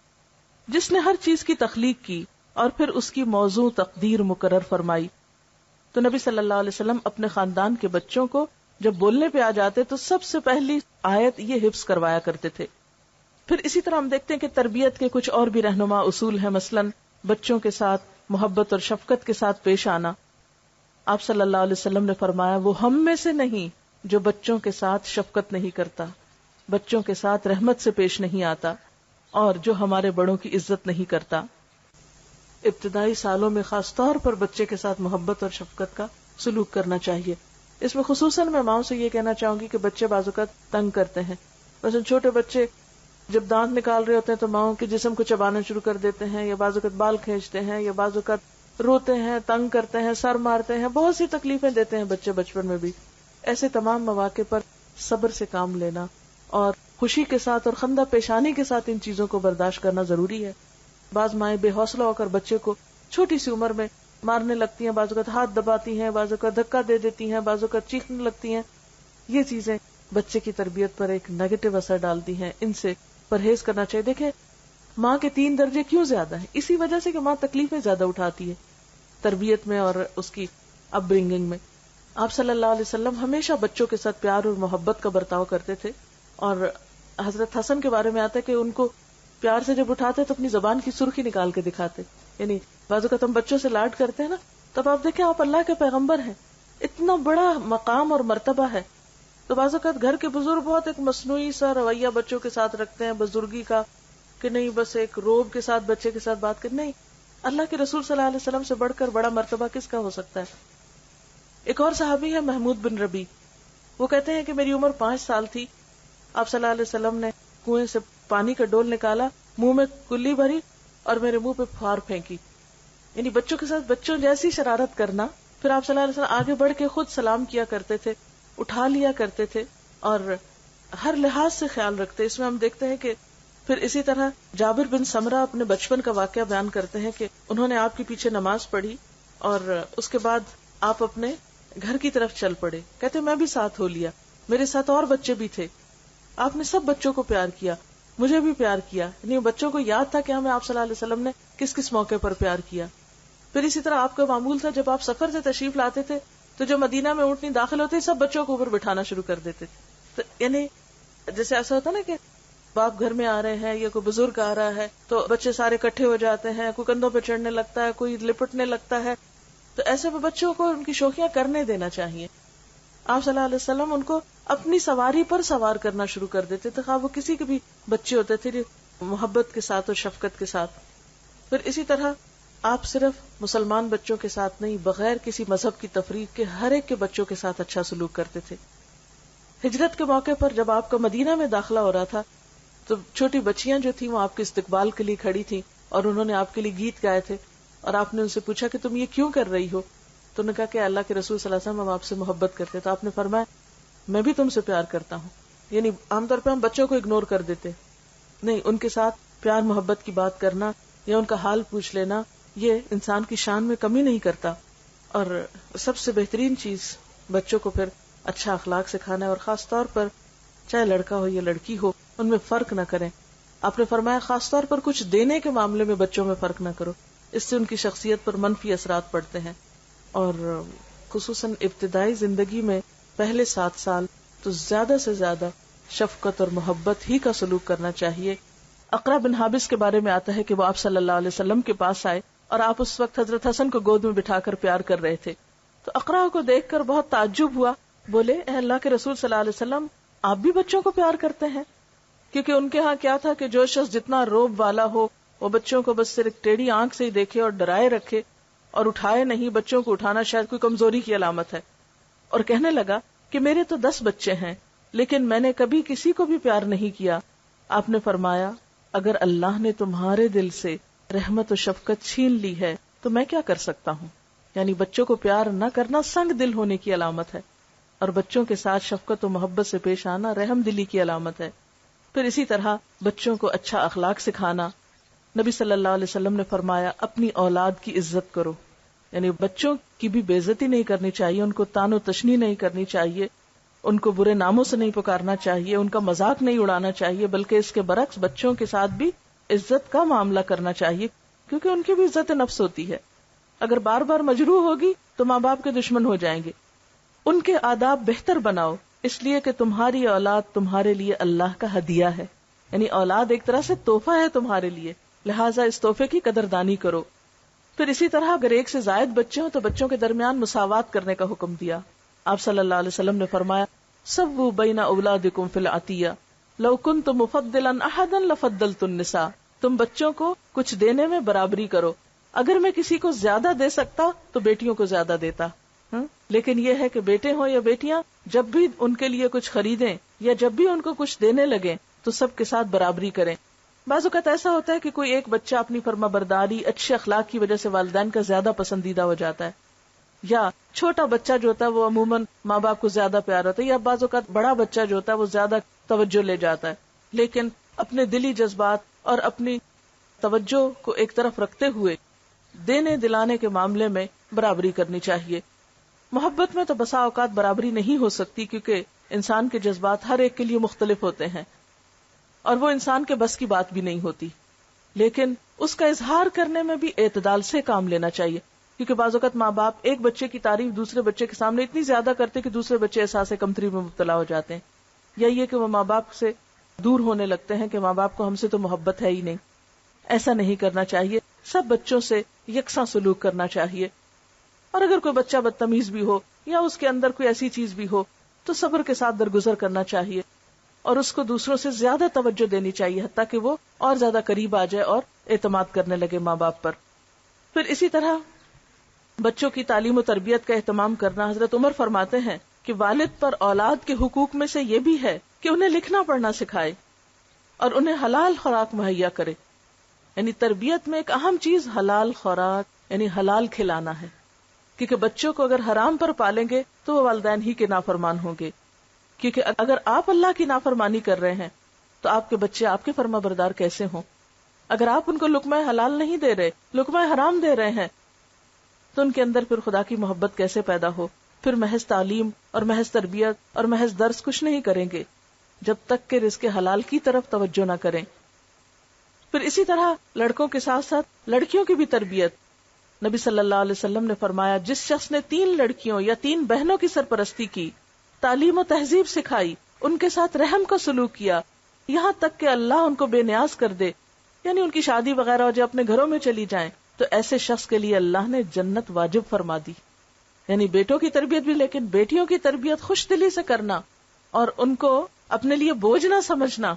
A: جس نے ہر چیز کی تخلیق کی اور پھر اس کی موضوع تقدیر مقرر فرمائی. تو نبی صلی اللہ علیہ وسلم اپنے خاندان کے بچوں کو جب بولنے پہ آ جاتے تو سب سے پہلی آیت یہ حفظ کروایا کرتے تھے. پھر اسی طرح ہم دیکھتے ہیں کہ تربیت کے کچھ اور بھی رہنما اصول ہیں، مثلا بچوں کے ساتھ محبت اور شفقت کے ساتھ پیش آنا. آپ صلی اللہ علیہ وسلم نے فرمایا وہ ہم میں سے نہیں جو بچوں کے ساتھ شفقت نہیں کرتا، بچوں کے ساتھ رحمت سے پیش نہیں آتا، اور جو ہمارے بڑوں کی عزت نہیں کرتا. ابتدائی سالوں میں خاص طور پر بچے کے ساتھ محبت اور شفقت کا سلوک کرنا چاہیے. اس میں خصوصاً میں ماؤں سے یہ کہنا چاہوں گی کہ بچے بعض اوقات تنگ کرتے ہیں. مثلا چھوٹے بچے جب دانت نکال رہے ہوتے ہیں تو ماؤں کے جسم کو چبانا شروع کر دیتے ہیں، یا بعض اوقات بال کھینچتے ہیں، یا بعض اوقات روتے ہیں، تنگ کرتے ہیں، سر مارتے ہیں، بہت سی تکلیفیں دیتے ہیں بچے بچپن میں بھی. ایسے تمام مواقع پر صبر سے کام لینا اور خوشی کے ساتھ اور خندہ پیشانی کے ساتھ ان چیزوں کو برداشت کرنا ضروری ہے. بعض مائیں بے حوصلہ ہو کر بچے کو چھوٹی سی عمر میں مارنے لگتی ہیں، بعض اوقات ہاتھ دباتی ہیں، بعض اوقات دھکا دے دیتی ہیں، بعض اوقات چیخنے لگتی ہیں. یہ چیزیں بچے کی تربیت پر ایک نیگیٹو اثر ڈالتی ہیں. ان سے پرہیز کرنا چاہیے. دیکھیں ماں کے 3 درجے کیوں زیادہ ہیں؟ اسی وجہ سے کہ ماں تکلیفیں زیادہ اٹھاتی ہے تربیت میں اور اس کی اپ برنگنگ میں. آپ صلی اللہ علیہ وسلم ہمیشہ بچوں کے ساتھ پیار اور محبت کا برتاؤ کرتے تھے. اور حضرت حسن کے بارے میں آتا ہے کہ ان کو پیار سے جب اٹھاتے تو اپنی زبان کی سرخی نکال کے دکھاتے. یعنی بعض اوقات ہم بچوں سے لاڈ کرتے ہیں نا، تب آپ دیکھیں آپ اللہ کے پیغمبر ہیں، اتنا بڑا مقام اور مرتبہ ہے. تو بعض اوقات گھر کے بزرگ بہت ایک مصنوعی سا رویہ بچوں کے ساتھ رکھتے ہیں بزرگی کا، کہ نہیں بس ایک روب کے ساتھ بچے کے ساتھ بات کر. نہیں، اللہ کے رسول صلی اللہ علیہ وسلم سے بڑھ کر بڑا مرتبہ کس کا ہو سکتا ہے؟ ایک اور صحابی ہے محمود بن ربی، وہ کہتے ہیں کہ میری عمر 5 سال تھی. آپ صلی اللہ علیہ وسلم نے کنویں سے پانی کا ڈول نکالا، منہ میں کلی بھری اور میرے منہ پہ پھار پھینکی. یعنی بچوں کے ساتھ بچوں جیسی شرارت کرنا. پھر آپ صلی اللہ علیہ وسلم آگے بڑھ کے خود سلام کیا کرتے تھے، اٹھا لیا کرتے تھے اور ہر لحاظ سے خیال رکھتے. اس میں ہم دیکھتے ہیں کہ پھر اسی طرح جابر بن سمرہ اپنے بچپن کا واقعہ بیان کرتے ہیں کہ انہوں نے آپ کے پیچھے نماز پڑھی اور اس کے بعد آپ اپنے گھر کی طرف چل پڑے. کہتے میں بھی ساتھ ہو لیا، میرے ساتھ اور بچے بھی تھے. آپ نے سب بچوں کو پیار کیا، مجھے بھی پیار کیا. یعنی بچوں کو یاد تھا کہ ہمیں آپ صلی اللہ علیہ وسلم نے کس کس موقع پر پیار کیا. پھر اسی طرح آپ کا معمول تھا جب آپ سفر سے تشریف لاتے تھے تو جو مدینہ میں اونٹنی داخل ہوتے سب بچوں کو اوپر بٹھانا شروع کر دیتے تھے. تو یعنی جیسے ایسا ہوتا نا کہ باپ گھر میں آ رہے ہیں یا کوئی بزرگ آ رہا ہے تو بچے سارے اکٹھے ہو جاتے ہیں، کوئی کندھوں پہ چڑھنے لگتا ہے، کوئی لپٹنے لگتا ہے. تو ایسے میں بچوں کو ان کی شوخیاں کرنے دینا چاہیے. آپ صلی اللہ علیہ وسلم ان کو اپنی سواری پر سوار کرنا شروع کر دیتے تھے، خواہ وہ کسی کے بھی بچے ہوتے تھے، محبت کے ساتھ اور شفقت کے ساتھ. پھر اسی طرح آپ صرف مسلمان بچوں کے ساتھ نہیں، بغیر کسی مذہب کی تفریق کے ہر ایک کے بچوں کے ساتھ اچھا سلوک کرتے تھے. ہجرت کے موقع پر جب آپ کا مدینہ میں داخلہ ہو رہا تھا تو چھوٹی بچیاں جو تھیں وہ آپ کے استقبال کے لیے کھڑی تھیں اور انہوں نے آپ کے لیے گیت گائے تھے اور آپ نے ان سے پوچھا کہ تم یہ کیوں کر رہی ہو؟ تو انہوں نے کہا کہ اللہ کے رسول صلی اللہ علیہ وسلم ہم آپ سے محبت کرتے. تو آپ نے فرمایا میں بھی تم سے پیار کرتا ہوں. یعنی عام طور پہ ہم بچوں کو اگنور کر دیتے، نہیں، ان کے ساتھ پیار محبت کی بات کرنا یا ان کا حال پوچھ لینا یہ انسان کی شان میں کمی نہیں کرتا. اور سب سے بہترین چیز بچوں کو پھر اچھا اخلاق سکھانا ہے، اور خاص طور پر چاہے لڑکا ہو یا لڑکی ہو ان میں فرق نہ کریں. آپ نے فرمایا خاص طور پر کچھ دینے کے معاملے میں بچوں میں فرق نہ کرو، اس سے ان کی شخصیت پر منفی اثرات پڑتے ہیں. اور خصوصاً ابتدائی زندگی میں پہلے 7 سال تو زیادہ سے زیادہ شفقت اور محبت ہی کا سلوک کرنا چاہیے. اقرا بن حابس کے بارے میں آتا ہے کہ وہ آپ صلی اللہ علیہ وسلم کے پاس آئے اور آپ اس وقت حضرت حسن کو گود میں بٹھا کر پیار کر رہے تھے. تو اقرا کو دیکھ کر بہت تعجب ہوا، بولے اے اللہ کے رسول صلی اللہ علیہ وسلم آپ بھی بچوں کو پیار کرتے ہیں؟ کیونکہ ان کے ہاں کیا تھا کہ جو شخص جتنا روب والا ہو وہ بچوں کو بس صرف ٹیڑھی آنکھ سے ہی دیکھے اور ڈرائے رکھے اور اٹھائے نہیں. بچوں کو اٹھانا شاید کوئی کمزوری کی علامت ہے. اور کہنے لگا کہ میرے تو 10 بچے ہیں لیکن میں نے کبھی کسی کو بھی پیار نہیں کیا. آپ نے فرمایا اگر اللہ نے تمہارے دل سے رحمت و شفقت چھین لی ہے تو میں کیا کر سکتا ہوں. یعنی بچوں کو پیار نہ کرنا سنگ دل ہونے کی علامت ہے، اور بچوں کے ساتھ شفقت و محبت سے پیش آنا رحم دلی کی علامت ہے. پھر اسی طرح بچوں کو اچھا اخلاق سکھانا. نبی صلی اللہ علیہ وسلم نے فرمایا اپنی اولاد کی عزت کرو. یعنی بچوں کی بھی بے عزتی نہیں کرنی چاہیے، ان کو تان و تشنی نہیں کرنی چاہیے، ان کو برے ناموں سے نہیں پکارنا چاہیے، ان کا مذاق نہیں اڑانا چاہیے، بلکہ اس کے برعکس بچوں کے ساتھ بھی عزت کا معاملہ کرنا چاہیے، کیونکہ ان کی بھی عزت نفس ہوتی ہے. اگر بار بار مجروح ہوگی تو ماں باپ کے دشمن ہو جائیں گے. ان کے آداب بہتر بناؤ، اس لیے کہ تمہاری اولاد تمہارے لیے اللہ کا ہدیہ ہے. یعنی اولاد ایک طرح سے تحفہ ہے تمہارے لیے، لہٰذا اس تحفے کی قدردانی کرو. پھر اسی طرح اگر ایک سے زائد بچے ہوں تو بچوں کے درمیان مساوات کرنے کا حکم دیا. آپ صلی اللہ علیہ وسلم نے فرمایا سووا بین اولادکم فی العطیہ لو کنت مفضلا احدا لفضلت النساء. تم بچوں کو کچھ دینے میں برابری کرو، اگر میں کسی کو زیادہ دے سکتا تو بیٹیوں کو زیادہ دیتا. لیکن یہ ہے کہ بیٹے ہوں یا بیٹیاں جب بھی ان کے لیے کچھ خریدیں یا جب بھی ان کو کچھ دینے لگیں تو سب کے ساتھ برابری کریں. بعض اوقات ایسا ہوتا ہے کہ کوئی ایک بچہ اپنی فرما برداری، اچھے اخلاق کی وجہ سے والدین کا زیادہ پسندیدہ ہو جاتا ہے، یا چھوٹا بچہ جو ہوتا ہے وہ عموماً ماں باپ کو زیادہ پیار ہوتا ہے، یا بعض اوقات بڑا بچہ جو ہوتا ہے وہ زیادہ توجہ لے جاتا ہے. لیکن اپنے دلی جذبات اور اپنی توجہ کو ایک طرف رکھتے ہوئے دینے دلانے کے معاملے میں برابری کرنی چاہیے. محبت میں تو بسا اوقات برابری نہیں ہو سکتی، کیونکہ انسان کے جذبات ہر ایک کے لیے مختلف ہوتے ہیں اور وہ انسان کے بس کی بات بھی نہیں ہوتی. لیکن اس کا اظہار کرنے میں بھی اعتدال سے کام لینا چاہیے، کیونکہ بعض اوقات ماں باپ ایک بچے کی تعریف دوسرے بچے کے سامنے اتنی زیادہ کرتے کہ دوسرے بچے احساس کمتری میں مبتلا ہو جاتے ہیں، یا یہ کہ وہ ماں باپ سے دور ہونے لگتے ہیں کہ ماں باپ کو ہم سے تو محبت ہے ہی نہیں. ایسا نہیں کرنا چاہیے. سب بچوں سے یکساں سلوک کرنا چاہیے. اور اگر کوئی بچہ بدتمیز بھی ہو یا اس کے اندر کوئی ایسی چیز بھی ہو تو صبر کے ساتھ درگزر کرنا چاہیے اور اس کو دوسروں سے زیادہ توجہ دینی چاہیے، حتیٰ کہ وہ اور زیادہ قریب آ جائے اور اعتماد کرنے لگے ماں باپ پر. پھر اسی طرح بچوں کی تعلیم و تربیت کا اہتمام کرنا. حضرت عمر فرماتے ہیں کہ والد پر اولاد کے حقوق میں سے یہ بھی ہے کہ انہیں لکھنا پڑھنا سکھائے اور انہیں حلال خوراک مہیا کرے. یعنی تربیت میں ایک اہم چیز حلال خوراک یعنی حلال کھلانا ہے، کیونکہ بچوں کو اگر حرام پر پالیں گے تو وہ والدین ہی کے نافرمان ہوں گے. کیونکہ اگر آپ اللہ کی نافرمانی کر رہے ہیں تو آپ کے بچے آپ کے فرما بردار کیسے ہوں؟ اگر آپ ان کو لقمہ حلال نہیں دے رہے، لقمہ حرام دے رہے ہیں، تو ان کے اندر پھر خدا کی محبت کیسے پیدا ہو؟ پھر محض تعلیم اور محض تربیت اور محض درس کچھ نہیں کریں گے جب تک کہ رزق حلال کی طرف توجہ نہ کریں. پھر اسی طرح لڑکوں کے ساتھ ساتھ لڑکیوں کی بھی تربیت. نبی صلی اللہ علیہ وسلم نے فرمایا، جس شخص نے 3 لڑکیوں یا 3 بہنوں کی سرپرستی کی، تعلیم و تہذیب سکھائی، ان کے ساتھ رحم کا سلوک کیا، یہاں تک کہ اللہ ان کو بے نیاز کر دے، یعنی ان کی شادی وغیرہ ہو جائے، اپنے گھروں میں چلی جائیں، تو ایسے شخص کے لیے اللہ نے جنت واجب فرما دی. یعنی بیٹوں کی تربیت بھی، لیکن بیٹیوں کی تربیت خوش دلی سے کرنا اور ان کو اپنے لیے بوجھ نہ سمجھنا.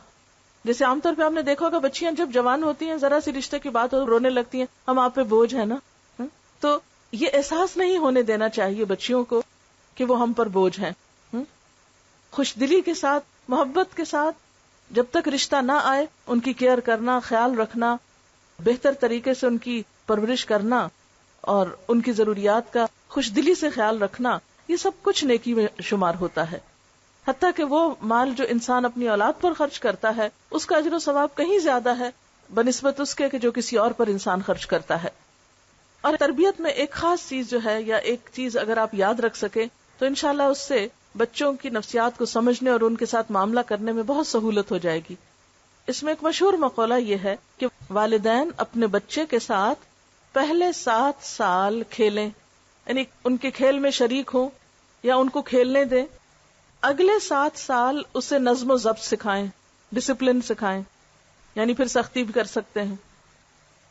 A: جیسے عام طور پہ آپ نے دیکھا ہوگا بچیاں جب جوان ہوتی ہیں، ذرا سی رشتے کی بات ہو رونے لگتی ہیں، ہم آپ پہ بوجھ ہے نا. تو یہ احساس نہیں ہونے دینا چاہیے بچیوں کو کہ وہ ہم پر بوجھ ہیں. خوش دلی کے ساتھ، محبت کے ساتھ، جب تک رشتہ نہ آئے ان کی کیئر کرنا، خیال رکھنا، بہتر طریقے سے ان کی پرورش کرنا اور ان کی ضروریات کا خوش دلی سے خیال رکھنا، یہ سب کچھ نیکی میں شمار ہوتا ہے. حتیٰ کہ وہ مال جو انسان اپنی اولاد پر خرچ کرتا ہے اس کا اجر و ثواب کہیں زیادہ ہے بنسبت اس کے کہ جو کسی اور پر انسان خرچ کرتا ہے. اور تربیت میں ایک خاص چیز جو ہے، یا ایک چیز اگر آپ یاد رکھ سکیں تو انشاءاللہ اس سے بچوں کی نفسیات کو سمجھنے اور ان کے ساتھ معاملہ کرنے میں بہت سہولت ہو جائے گی. اس میں ایک مشہور مقولہ یہ ہے کہ والدین اپنے بچے کے ساتھ پہلے 7 سال کھیلیں، یعنی ان کے کھیل میں شریک ہوں یا ان کو کھیلنے دیں. اگلے 7 سال اسے نظم و ضبط سکھائیں، ڈسپلن سکھائیں، یعنی پھر سختی بھی کر سکتے ہیں.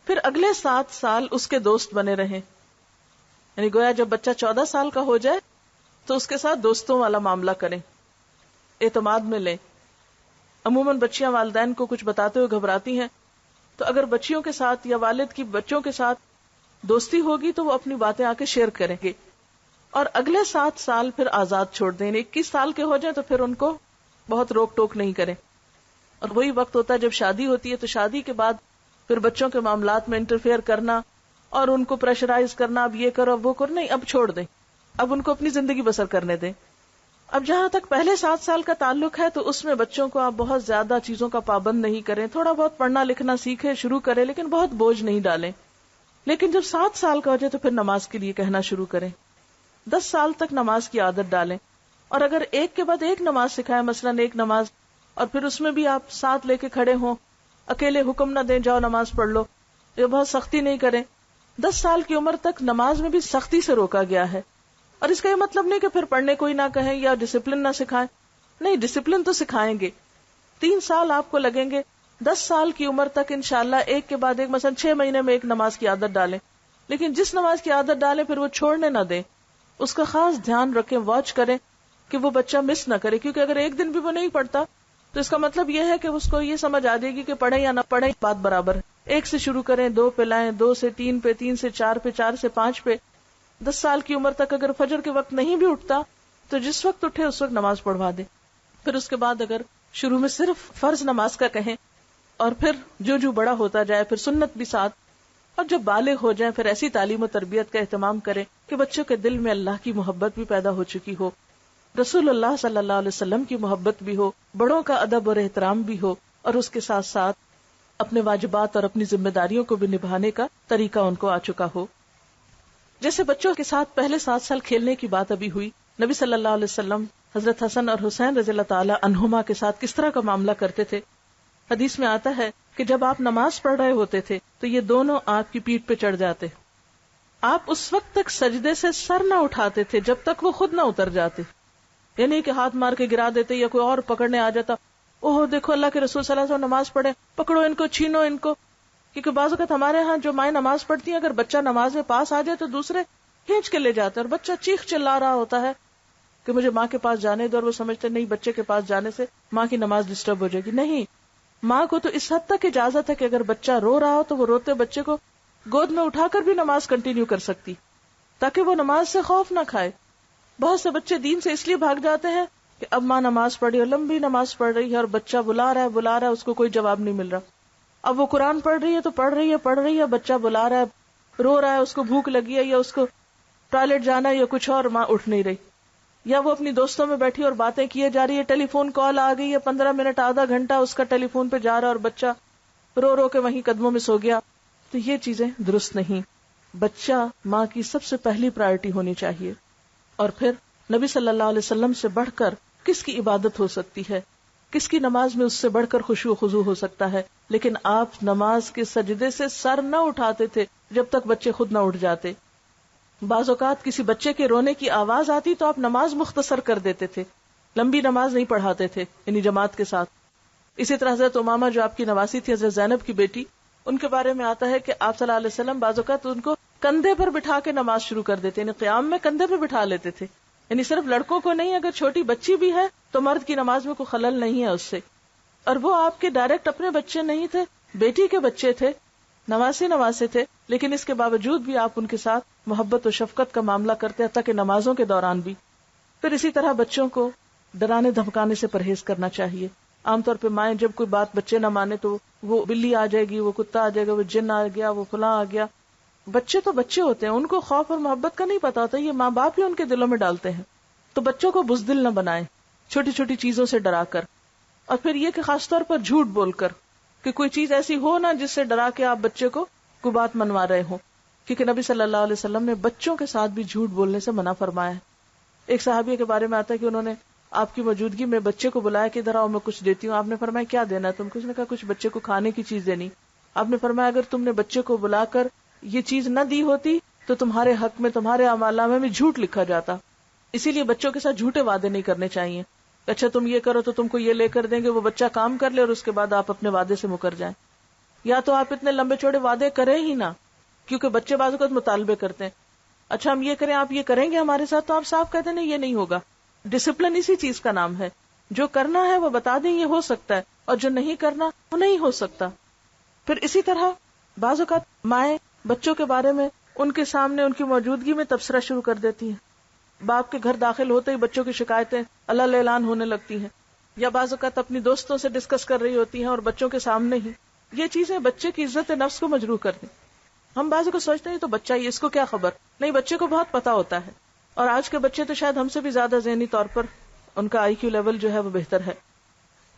A: پھر اگلے 7 سال اس کے دوست بنے رہیں، یعنی گویا جب بچہ 14 سال کا ہو جائے تو اس کے ساتھ دوستوں والا معاملہ کریں، اعتماد میں لیں. عموماً بچیاں والدین کو کچھ بتاتے ہوئے گھبراتی ہیں، تو اگر بچیوں کے ساتھ یا والد کی بچوں کے ساتھ دوستی ہوگی تو وہ اپنی باتیں آ کے شیئر کریں گے. اور اگلے 7 سال پھر آزاد چھوڑ دیں، 21 سال کے ہو جائیں تو پھر ان کو بہت روک ٹوک نہیں کریں. اور وہی وقت ہوتا ہے جب شادی ہوتی ہے، تو شادی کے بعد پھر بچوں کے معاملات میں انٹرفیئر کرنا اور ان کو پریشرائز کرنا، اب یہ کرو اب وہ کرو، نہیں، اب چھوڑ دیں، اب ان کو اپنی زندگی بسر کرنے دیں. اب جہاں تک پہلے 7 سال کا تعلق ہے تو اس میں بچوں کو آپ بہت زیادہ چیزوں کا پابند نہیں کریں، تھوڑا بہت پڑھنا لکھنا سیکھیں، شروع کریں، لیکن بہت بوجھ نہیں ڈالیں. لیکن جب 7 سال کا ہو جائے تو پھر نماز کے لیے کہنا شروع کریں. 10 سال تک نماز کی عادت ڈالیں، اور اگر ایک کے بعد ایک نماز سکھائیں، مثلا ایک نماز، اور پھر اس میں بھی آپ ساتھ لے کے کھڑے ہوں، اکیلے حکم نہ دیں جاؤ نماز پڑھ لو، یہ بہت سختی نہیں کریں. 10 سال کی عمر تک نماز میں بھی سختی سے روکا گیا ہے. اور اس کا یہ مطلب نہیں کہ پھر پڑھنے کو ہی نہ کہیں یا ڈسپلن نہ سکھائیں، نہیں، ڈسپلن تو سکھائیں گے. 3 سال آپ کو لگیں گے. 10 سال کی عمر تک انشاءاللہ ایک کے بعد ایک، مثلا 6 مہینے میں ایک نماز کی عادت ڈالیں. لیکن جس نماز کی عادت ڈالیں پھر وہ چھوڑنے نہ دیں، اس کا خاص دھیان رکھیں، واچ کریں کہ وہ بچہ مس نہ کرے. کیونکہ اگر ایک دن بھی وہ نہیں پڑھتا تو اس کا مطلب یہ ہے کہ اس کو یہ سمجھ آ جائے گی کہ پڑھے یا نہ پڑھے بات برابر ہے. 1 سے شروع کریں، 2 پہ لائیں، 2 سے 3 پہ، 3 سے 4 پہ، 4 سے 5 پہ. 10 سال کی عمر تک اگر فجر کے وقت نہیں بھی اٹھتا تو جس وقت اٹھے اس وقت نماز پڑھوا دے. پھر اس کے بعد اگر شروع میں صرف فرض نماز کا کہیں اور پھر جو جو بڑا ہوتا جائے پھر سنت بھی ساتھ، اور جب بالغ ہو جائیں پھر ایسی تعلیم و تربیت کا اہتمام کریں کہ بچوں کے دل میں اللہ کی محبت بھی پیدا ہو چکی ہو، رسول اللہ صلی اللہ علیہ وسلم کی محبت بھی ہو، بڑوں کا ادب اور احترام بھی ہو، اور اس کے ساتھ ساتھ اپنے واجبات اور اپنی ذمہ داریوں کو بھی نبھانے کا طریقہ ان کو آ چکا ہو۔ جیسے بچوں کے ساتھ پہلے 7 سال کھیلنے کی بات ابھی ہوئی، نبی صلی اللہ علیہ وسلم حضرت حسن اور حسین رضی اللہ تعالی عنہما کے ساتھ کس طرح کا معاملہ کرتے تھے۔ حدیث میں آتا ہے کہ جب آپ نماز پڑھ رہے ہوتے تھے تو یہ دونوں آپ کی پیٹھ پہ چڑھ جاتے، آپ اس وقت تک سجدے سے سر نہ اٹھاتے تھے جب تک وہ خود نہ اتر جاتے، یعنی کہ ہاتھ مار کے گرا دیتے یا کوئی اور پکڑنے آ جاتا، اوہ دیکھو اللہ کے رسول صلی اللہ علیہ وسلم نماز پڑھے، پکڑو ان کو، چھینو ان کو۔ کیونکہ بعض اوقات ہمارے ہاں جو مائیں نماز پڑھتی ہیں اگر بچہ نماز میں پاس آ جائے تو دوسرے کھینچ کے لے جاتے ہیں، اور بچہ چیخ چلا رہا ہوتا ہے کہ مجھے ماں کے پاس جانے دو، اور وہ سمجھتے نہیں بچے کے پاس جانے سے ماں کی نماز ڈسٹرب ہو جائے گی۔ نہیں، ماں کو تو اس حد تک اجازت ہے کہ اگر بچہ رو رہا ہو تو وہ روتے بچے کو گود میں اٹھا کر بھی نماز کنٹینیو کر سکتی، تاکہ وہ نماز سے خوف نہ کھائے۔ بہت سے بچے دین سے اس لیے بھاگ جاتے ہیں کہ اب ماں نماز پڑھی اور لمبی نماز پڑھ رہی ہے اور بچہ بلا رہا ہے اس کو کوئی جواب نہیں مل رہا، اب وہ قرآن پڑھ رہی ہے تو پڑھ رہی ہے، بچہ بلا رہا ہے، رو رہا ہے، اس کو بھوک لگی ہے یا اس کو ٹوائلٹ جانا ہے یا کچھ اور، ماں اٹھ نہیں رہی، یا وہ اپنی دوستوں میں بیٹھی اور باتیں کیے جا رہی ہے، ٹیلی فون کال آ گئی ہے، 15 منٹ آدھا گھنٹہ اس کا ٹیلی فون پہ جا رہا ہے اور بچہ رو رو کے وہیں قدموں میں سو گیا، تو یہ چیزیں درست نہیں۔ بچہ ماں کی سب سے پہلی پرائرٹی ہونی چاہیے۔ اور پھر نبی صلی اللہ علیہ وسلم سے بڑھ کر کس کی عبادت ہو سکتی ہے، کس کی نماز میں اس سے بڑھ کر خشوع و خضوع ہو سکتا ہے، لیکن آپ نماز کے سجدے سے سر نہ اٹھاتے تھے جب تک بچے خود نہ اٹھ جاتے۔ بعض اوقات کسی بچے کے رونے کی آواز آتی تو آپ نماز مختصر کر دیتے تھے، لمبی نماز نہیں پڑھاتے تھے، یعنی جماعت کے ساتھ۔ اسی طرح حضرت امامہ جو آپ کی نواسی تھی، حضرت زینب کی بیٹی، ان کے بارے میں آتا ہے کہ آپ صلی اللہ علیہ وسلم بعض اوقات ان کو کندھے پر بٹھا کے نماز شروع کر دیتے، یعنی قیام میں کندھے پر بٹھا لیتے تھے، یعنی صرف لڑکوں کو نہیں، اگر چھوٹی بچی بھی ہے تو مرد کی نماز میں کوئی خلل نہیں ہے اس سے۔ اور وہ آپ کے ڈائریکٹ اپنے بچے نہیں تھے، بیٹی کے بچے تھے، نواسے تھے، لیکن اس کے باوجود بھی آپ ان کے ساتھ محبت و شفقت کا معاملہ کرتے ہیں، تاکہ نمازوں کے دوران بھی۔ پھر اسی طرح بچوں کو ڈرانے دھمکانے سے پرہیز کرنا چاہیے۔ عام طور پہ مائیں جب کوئی بات بچے نہ مانے تو وہ بلی آ جائے گی، وہ کتا آ جائے گا، وہ جن آ گیا، وہ فلاں آ گیا۔ بچے تو بچے ہوتے ہیں، ان کو خوف اور محبت کا نہیں پتا ہوتا، یہ ماں باپ ہی ان کے دلوں میں ڈالتے ہیں۔ تو بچوں کو بزدل نہ بنائیں چھوٹی چھوٹی چیزوں سے ڈرا کر، اور پھر یہ کہ خاص طور پر جھوٹ بول کر، کہ کوئی چیز ایسی ہو نا جس سے ڈرا کے آپ بچے کو کوئی بات منوا رہے ہو، کیونکہ نبی صلی اللہ علیہ وسلم نے بچوں کے ساتھ بھی جھوٹ بولنے سے منع فرمایا ہے۔ ایک صحابیہ کے بارے میں آتا ہے کہ انہوں نے آپ کی موجودگی میں بچے کو بلایا کہ ادھر آؤ میں کچھ دیتی ہوں۔ آپ نے فرمایا کیا دینا تم کو؟ اس نے کہا کچھ بچے کو کھانے کی چیز دینی۔ آپ نے فرمایا اگر تم نے بچے کو بلا کر یہ چیز نہ دی ہوتی تو تمہارے حق میں تمہارے اعمالنامے میں جھوٹ لکھا جاتا۔ اسی لیے بچوں کے ساتھ جھوٹے وعدے نہیں کرنے چاہیے، اچھا تم یہ کرو تو تم کو یہ لے کر دیں گے، وہ بچہ کام کر لے اور اس کے بعد آپ اپنے وعدے سے مکر جائیں، یا تو آپ اتنے لمبے چوڑے وعدے کریں ہی نہ، کیونکہ بچے بعض اوقات مطالبے کرتے ہیں، اچھا ہم یہ کریں، آپ یہ کریں گے ہمارے ساتھ، تو آپ صاف کہتے ہیں نہیں یہ نہیں ہوگا۔ ڈسپلن اسی چیز کا نام ہے، جو کرنا ہے وہ بتا دیں یہ ہو سکتا ہے، اور جو نہیں کرنا وہ نہیں ہو سکتا۔ پھر اسی طرح بعض اوقات مائیں بچوں کے بارے میں ان کے سامنے ان کی موجودگی میں تبصرہ شروع کر دیتی ہیں، باپ کے گھر داخل ہوتے ہی بچوں کی شکایتیں اللہ اعلان ہونے لگتی ہیں، یا بعض اوقات اپنی دوستوں سے ڈسکس کر رہی ہوتی ہیں اور بچوں کے سامنے ہی۔ یہ چیزیں بچے کی عزت نفس کو مجروح کر دیں۔ ہم بعض کو سوچتے ہیں تو بچہ ہی، اس کو کیا خبر، نہیں بچے کو بہت پتا ہوتا ہے، اور آج کے بچے تو شاید ہم سے بھی زیادہ ذہنی طور پر ان کا آئی کیو لیول جو ہے وہ بہتر ہے۔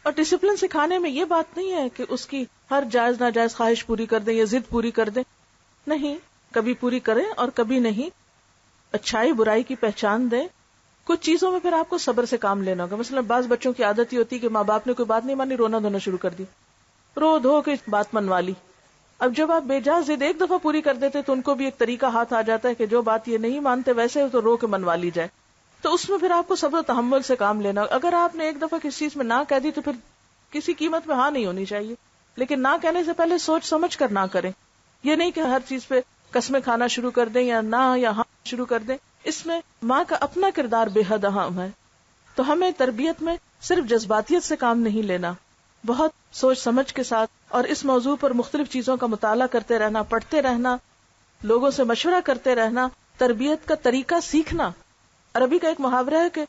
A: اور ڈسپلن سکھانے میں یہ بات نہیں ہے کہ اس کی ہر جائز ناجائز خواہش پوری کر دیں یا ضد پوری کر دیں، نہیں، کبھی پوری کریں اور کبھی نہیں، اچھائی برائی کی پہچان دیں۔ کچھ چیزوں میں پھر آپ کو صبر سے کام لینا ہوگا، مثلا بعض بچوں کی عادت ہی ہوتی ہے کہ ماں باپ نے کوئی بات نہیں مانی، رونا دھونا شروع کر دی، رو دھو کے بات منوا لی۔ اب جب آپ بے جا ضد ایک دفعہ پوری کر دیتے تو ان کو بھی ایک طریقہ ہاتھ آ جاتا ہے کہ جو بات یہ نہیں مانتے ویسے تو رو کے منوا لی جائے۔ تو اس میں پھر آپ کو صبر و تحمل سے کام لینا۔ اگر آپ نے ایک دفعہ کسی چیز میں نہ کہہ دی تو پھر کسی قیمت میں ہاں نہیں ہونی چاہیے، لیکن نہ کہنے سے پہلے سوچ سمجھ کر نہ کریں۔ یہ نہیں کہ ہر چیز پہ قسمیں کھانا شروع کر دیں یا نہ یا ہاں شروع کر دیں۔ اس میں ماں کا اپنا کردار بے حد اہم ہے۔ تو ہمیں تربیت میں صرف جذباتیت سے کام نہیں لینا، بہت سوچ سمجھ کے ساتھ، اور اس موضوع پر مختلف چیزوں کا مطالعہ کرتے رہنا، پڑھتے رہنا، لوگوں سے مشورہ کرتے رہنا، تربیت کا طریقہ سیکھنا۔ عربی کا ایک محاورہ ہے کہ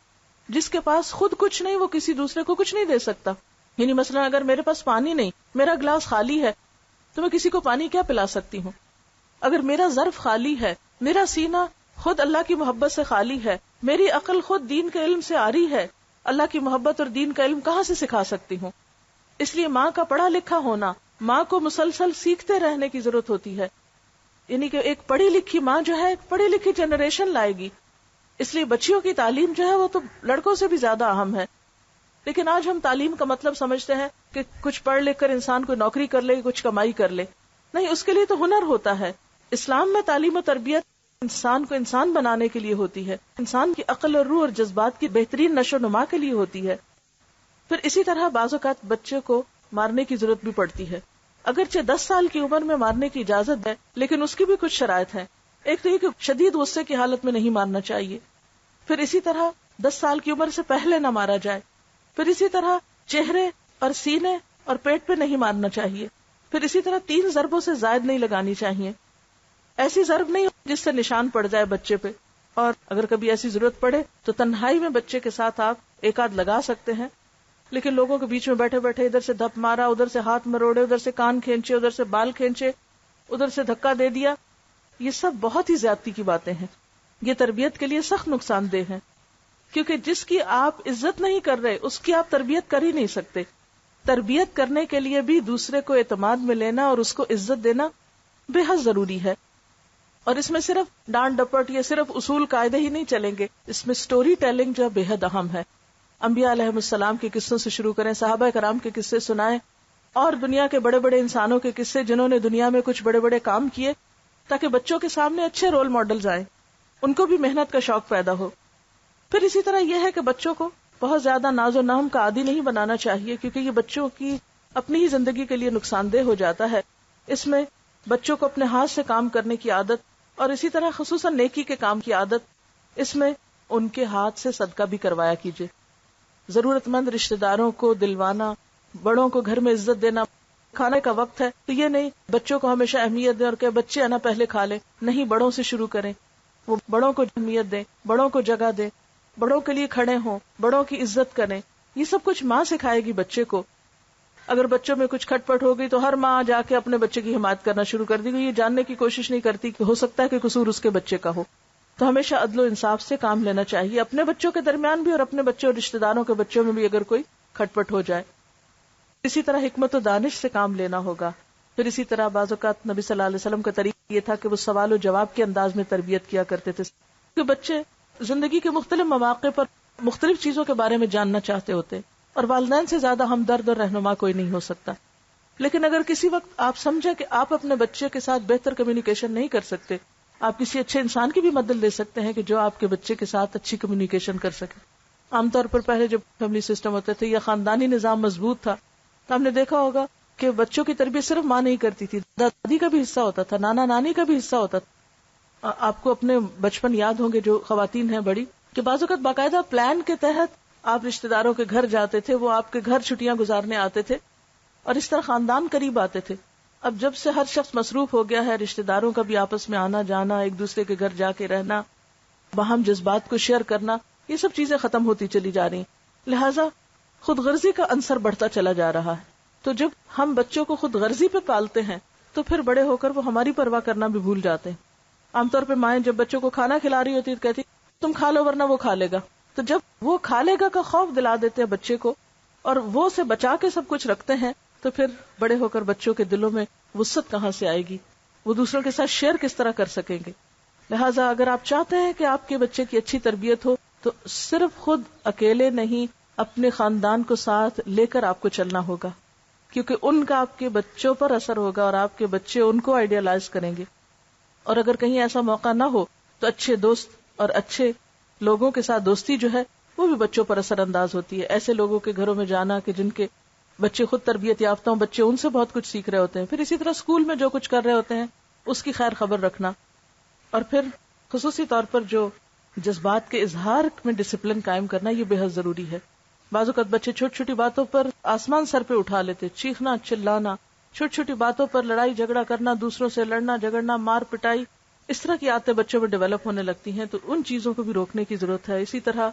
A: جس کے پاس خود کچھ نہیں وہ کسی دوسرے کو کچھ نہیں دے سکتا۔ یعنی مثلا اگر میرے پاس پانی نہیں، میرا گلاس خالی ہے، تو میں کسی کو پانی کیا پلا سکتی ہوں؟ اگر میرا ظرف خالی ہے، میرا سینہ خود اللہ کی محبت سے خالی ہے، میری عقل خود دین کے علم سے آری ہے، اللہ کی محبت اور دین کا علم کہاں سے سکھا سکتی ہوں؟ اس لیے ماں کا پڑھا لکھا ہونا، ماں کو مسلسل سیکھتے رہنے کی ضرورت ہوتی ہے. یعنی کہ ایک پڑھی لکھی ماں جو ہے ایک پڑھی لکھی جنریشن لائے گی. اس لیے بچیوں کی تعلیم جو ہے وہ تو لڑکوں سے بھی زیادہ اہم ہے. لیکن آج ہم تعلیم کا مطلب سمجھتے ہیں کہ کچھ پڑھ لکھ کر انسان کو نوکری کر لے، کچھ کمائی کر لے. نہیں، اس کے لیے تو ہنر ہوتا ہے. اسلام میں تعلیم و تربیت انسان کو انسان بنانے کے لیے ہوتی ہے، انسان کی عقل اور روح اور جذبات کی بہترین نشو و نما کے لیے ہوتی ہے. پھر اسی طرح بعض اوقات بچے کو مارنے کی ضرورت بھی پڑتی ہے. اگرچہ 10 سال کی عمر میں مارنے کی اجازت ہے، لیکن اس کی بھی کچھ شرائط ہیں. ایک تو یہ کہ شدید غصے کی حالت میں نہیں مارنا چاہیے. پھر اسی طرح 10 سال کی عمر سے پہلے نہ مارا جائے. پھر اسی طرح چہرے اور سینے اور پیٹ پہ نہیں مارنا چاہیے. پھر اسی طرح 3 ضربوں سے زائد نہیں لگانی چاہیے. ایسی ضرب نہیں جس سے نشان پڑ جائے بچے پہ. اور اگر کبھی ایسی ضرورت پڑے تو تنہائی میں بچے کے ساتھ آپ ایک آدھ لگا سکتے ہیں. لیکن لوگوں کے بیچ میں بیٹھے بیٹھے ادھر سے دھپ مارا، ادھر سے ہاتھ مروڑے، ادھر سے کان کھینچے، ادھر سے بال کھینچے، ادھر سے دھکا دے دیا، یہ سب بہت ہی زیادتی کی باتیں ہیں. یہ تربیت کے لیے سخت نقصان دہ ہیں، کیونکہ جس کی آپ عزت نہیں کر رہے اس کی آپ تربیت کر ہی نہیں سکتے. تربیت کرنے کے لیے بھی دوسرے کو اعتماد میں لینا اور اس کو عزت دینا بے حد ضروری ہے. اور اس میں صرف ڈانٹ ڈپٹ یا صرف اصول قاعدے ہی نہیں چلیں گے، اس میں سٹوری ٹیلنگ جو بے حد اہم ہے. انبیاء علیہ السلام کے قصوں سے شروع کریں، صحابہ کرام کے قصے سنائیں، اور دنیا کے بڑے بڑے انسانوں کے قصے جنہوں نے دنیا میں کچھ بڑے بڑے کام کیے، تاکہ بچوں کے سامنے اچھے رول ماڈلز آئیں، ان کو بھی محنت کا شوق پیدا ہو. پھر اسی طرح یہ ہے کہ بچوں کو بہت زیادہ ناز و نہم کا عادی نہیں بنانا چاہیے، کیونکہ یہ بچوں کی اپنی ہی زندگی کے لیے نقصان دہ ہو جاتا ہے. اس میں بچوں کو اپنے ہاتھ سے کام کرنے کی عادت، اور اسی طرح خصوصاً نیکی کے کام کی عادت، اس میں ان کے ہاتھ سے صدقہ بھی کروایا کیجیے. ضرورت مند رشتہ داروں کو دلوانا، بڑوں کو گھر میں عزت دینا. کھانے کا وقت ہے تو یہ نہیں بچوں کو ہمیشہ اہمیت دیں اور کہ بچے آنا پہلے کھا لیں، نہیں، بڑوں سے شروع کریں. وہ بڑوں کو اہمیت دیں، بڑوں کو جگہ دیں، بڑوں کے لیے کھڑے ہوں، بڑوں کی عزت کریں. یہ سب کچھ ماں سکھائے گی بچے کو. اگر بچوں میں کچھ کھٹ پٹ ہو گئی تو ہر ماں جا کے اپنے بچے کی حمایت کرنا شروع کر دی گئی، یہ جاننے کی کوشش نہیں کرتی کہ ہو سکتا ہے کہ قصور اس کے بچے کا ہو. تو ہمیشہ عدل و انصاف سے کام لینا چاہیے، اپنے بچوں کے درمیان بھی اور اپنے بچوں اور رشتہ داروں کے بچوں میں بھی اگر کوئی کھٹ پٹ ہو جائے. اسی طرح حکمت و دانش سے کام لینا ہوگا. پھر اسی طرح بعض اوقات نبی صلی اللہ علیہ وسلم کا طریقہ یہ تھا کہ وہ سوال و جواب کے انداز میں تربیت کیا کرتے تھے، کہ بچے زندگی کے مختلف مواقع پر مختلف چیزوں کے بارے میں جاننا چاہتے ہوتے، اور والدین سے زیادہ ہمدرد اور رہنما کوئی نہیں ہو سکتا. لیکن اگر کسی وقت آپ سمجھیں کہ آپ اپنے بچے کے ساتھ بہتر کمیونیکیشن نہیں کر سکتے، آپ کسی اچھے انسان کی بھی مدد لے سکتے ہیں کہ جو آپ کے بچے کے ساتھ اچھی کمیونیکیشن کر سکے. عام طور پر پہلے جب فیملی سسٹم ہوتے تھے یا خاندانی نظام مضبوط تھا تو ہم نے دیکھا ہوگا کہ بچوں کی تربیت صرف ماں نہیں کرتی تھی، دادی کا بھی حصہ ہوتا تھا، نانا نانی کا بھی حصہ ہوتا تھا. آپ کو اپنے بچپن یاد ہوں گے جو خواتین ہیں بڑی، کہ بعض اوقات باقاعدہ پلان کے تحت آپ رشتہ داروں کے گھر جاتے تھے، وہ آپ کے گھر چھٹیاں گزارنے آتے تھے اور اس طرح خاندان قریب آتے تھے. اب جب سے ہر شخص مصروف ہو گیا ہے، رشتہ داروں کا بھی آپس میں آنا جانا، ایک دوسرے کے گھر جا کے رہنا، باہم جذبات کو شیئر کرنا، یہ سب چیزیں ختم ہوتی چلی جا رہی، لہٰذا خود غرضی کا عنصر بڑھتا چلا جا رہا ہے. تو جب ہم بچوں کو خود غرضی پہ پالتے ہیں تو پھر بڑے ہو کر وہ ہماری پرواہ کرنا بھی بھول جاتے ہیں. عام طور پہ مائیں جب بچوں کو کھانا کھلا رہی ہوتی تو کہتی تم کھا لو ورنہ وہ کھا لے گا. تو جب وہ کھا لے گا کا خوف دلا دیتے ہیں بچے کو اور وہ سے بچا کے سب کچھ رکھتے ہیں، تو پھر بڑے ہو کر بچوں کے دلوں میں وسعت کہاں سے آئے گی، وہ دوسروں کے ساتھ شیئر کس طرح کر سکیں گے. لہٰذا اگر آپ چاہتے ہیں کہ آپ کے بچے کی اچھی تربیت ہو تو صرف خود اکیلے نہیں، اپنے خاندان کو ساتھ لے کر آپ کو چلنا ہوگا، کیونکہ ان کا آپ کے بچوں پر اثر ہوگا اور آپ کے بچے ان کو آئیڈیالائز کریں گے. اور اگر کہیں ایسا موقع نہ ہو تو اچھے دوست اور اچھے لوگوں کے ساتھ دوستی جو ہے وہ بھی بچوں پر اثر انداز ہوتی ہے. ایسے لوگوں کے گھروں میں جانا کہ جن کے بچے خود تربیت یافتہ ہوں، بچے ان سے بہت کچھ سیکھ رہے ہوتے ہیں. پھر اسی طرح اسکول میں جو کچھ کر رہے ہوتے ہیں اس کی خیر خبر رکھنا، اور پھر خصوصی طور پر جو جذبات کے اظہار میں ڈسپلن قائم کرنا، یہ بے حد ضروری ہے. بعض اوقات بچے چھوٹی چھوٹی باتوں پر آسمان سر پہ اٹھا لیتے، چیخنا چلانا، چھوٹی چھوٹی باتوں پر لڑائی جھگڑا کرنا، دوسروں سے لڑنا جھگڑنا، مار پٹائی، اس طرح کی عادتیں بچوں میں ڈیولپ ہونے لگتی ہیں. تو ان چیزوں کو بھی روکنے کی ضرورت ہے. اسی طرح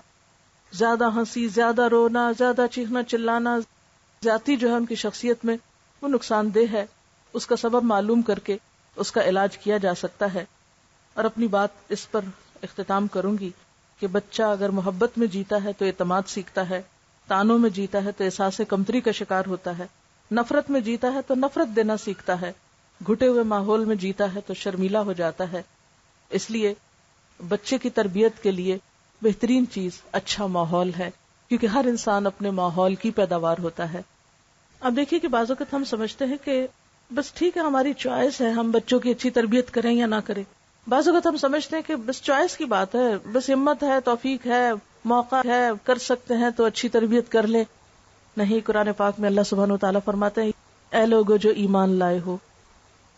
A: زیادہ ہنسی، زیادہ رونا، زیادہ چیخنا چلانا، زیادتی جو ہے ان کی شخصیت میں وہ نقصان دہ ہے، اس کا سبب معلوم کر کے اس کا علاج کیا جا سکتا ہے۔ اور اپنی بات اس پر اختتام کروں گی کہ بچہ اگر محبت میں جیتا ہے تو اعتماد سیکھتا ہے، تانوں میں جیتا ہے تو احساس کمتری کا شکار ہوتا ہے، نفرت میں جیتا ہے تو نفرت دینا سیکھتا ہے، گھٹے ہوئے ماحول میں جیتا ہے تو شرمیلا ہو جاتا ہے۔ اس لیے بچے کی تربیت کے لیے بہترین چیز اچھا ماحول ہے، کیونکہ ہر انسان اپنے ماحول کی پیداوار ہوتا ہے۔ اب دیکھیے کہ بعض اوقات ہم سمجھتے ہیں کہ بس ٹھیک ہے ہماری چوائس ہے، ہم بچوں کی اچھی تربیت کریں یا نہ کریں۔ بعض اوقات ہم سمجھتے ہیں کہ بس چوائس کی بات ہے، بس ہمت ہے، توفیق ہے، موقع ہے، کر سکتے ہیں تو اچھی تربیت کر لیں۔ نہیں، قرآن پاک میں اللہ سبحانہ وتعالیٰ فرماتے ہیں اے لوگو جو ایمان لائے ہو،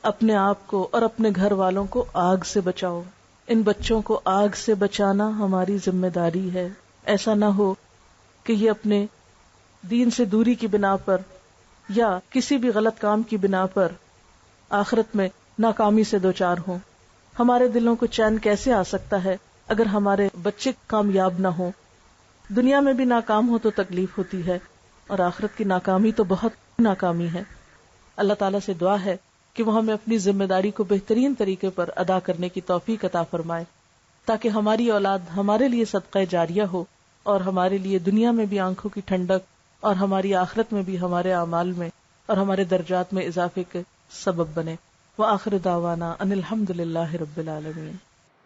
A: اپنے آپ کو اور اپنے گھر والوں کو آگ سے بچاؤ۔ ان بچوں کو آگ سے بچانا ہماری ذمہ داری ہے۔ ایسا نہ ہو کہ یہ اپنے دین سے دوری کی بنا پر یا کسی بھی غلط کام کی بنا پر آخرت میں ناکامی سے دوچار ہوں۔ ہمارے دلوں کو چین کیسے آ سکتا ہے اگر ہمارے بچے کامیاب نہ ہوں؟ دنیا میں بھی ناکام ہو تو تکلیف ہوتی ہے، اور آخرت کی ناکامی تو بہت ناکامی ہے۔ اللہ تعالیٰ سے دعا ہے کہ وہ ہمیں اپنی ذمہ داری کو بہترین طریقے پر ادا کرنے کی توفیق عطا فرمائے، تاکہ ہماری اولاد ہمارے لیے صدقہ جاریہ ہو، اور ہمارے لیے دنیا میں بھی آنکھوں کی ٹھنڈک، اور ہماری آخرت میں بھی ہمارے اعمال میں اور ہمارے درجات میں اضافے کے سبب بنے۔ وآخر دعوانا ان الحمد للہ رب العالمین۔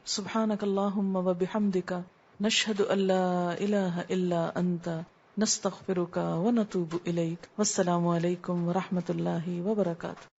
A: سبحانک اللہم وبحمدک، نشہد ان لا الہ الا انت، نستغفرک ونتوب الیک۔ والسلام علیکم ورحمۃ اللہ وبرکاتہ۔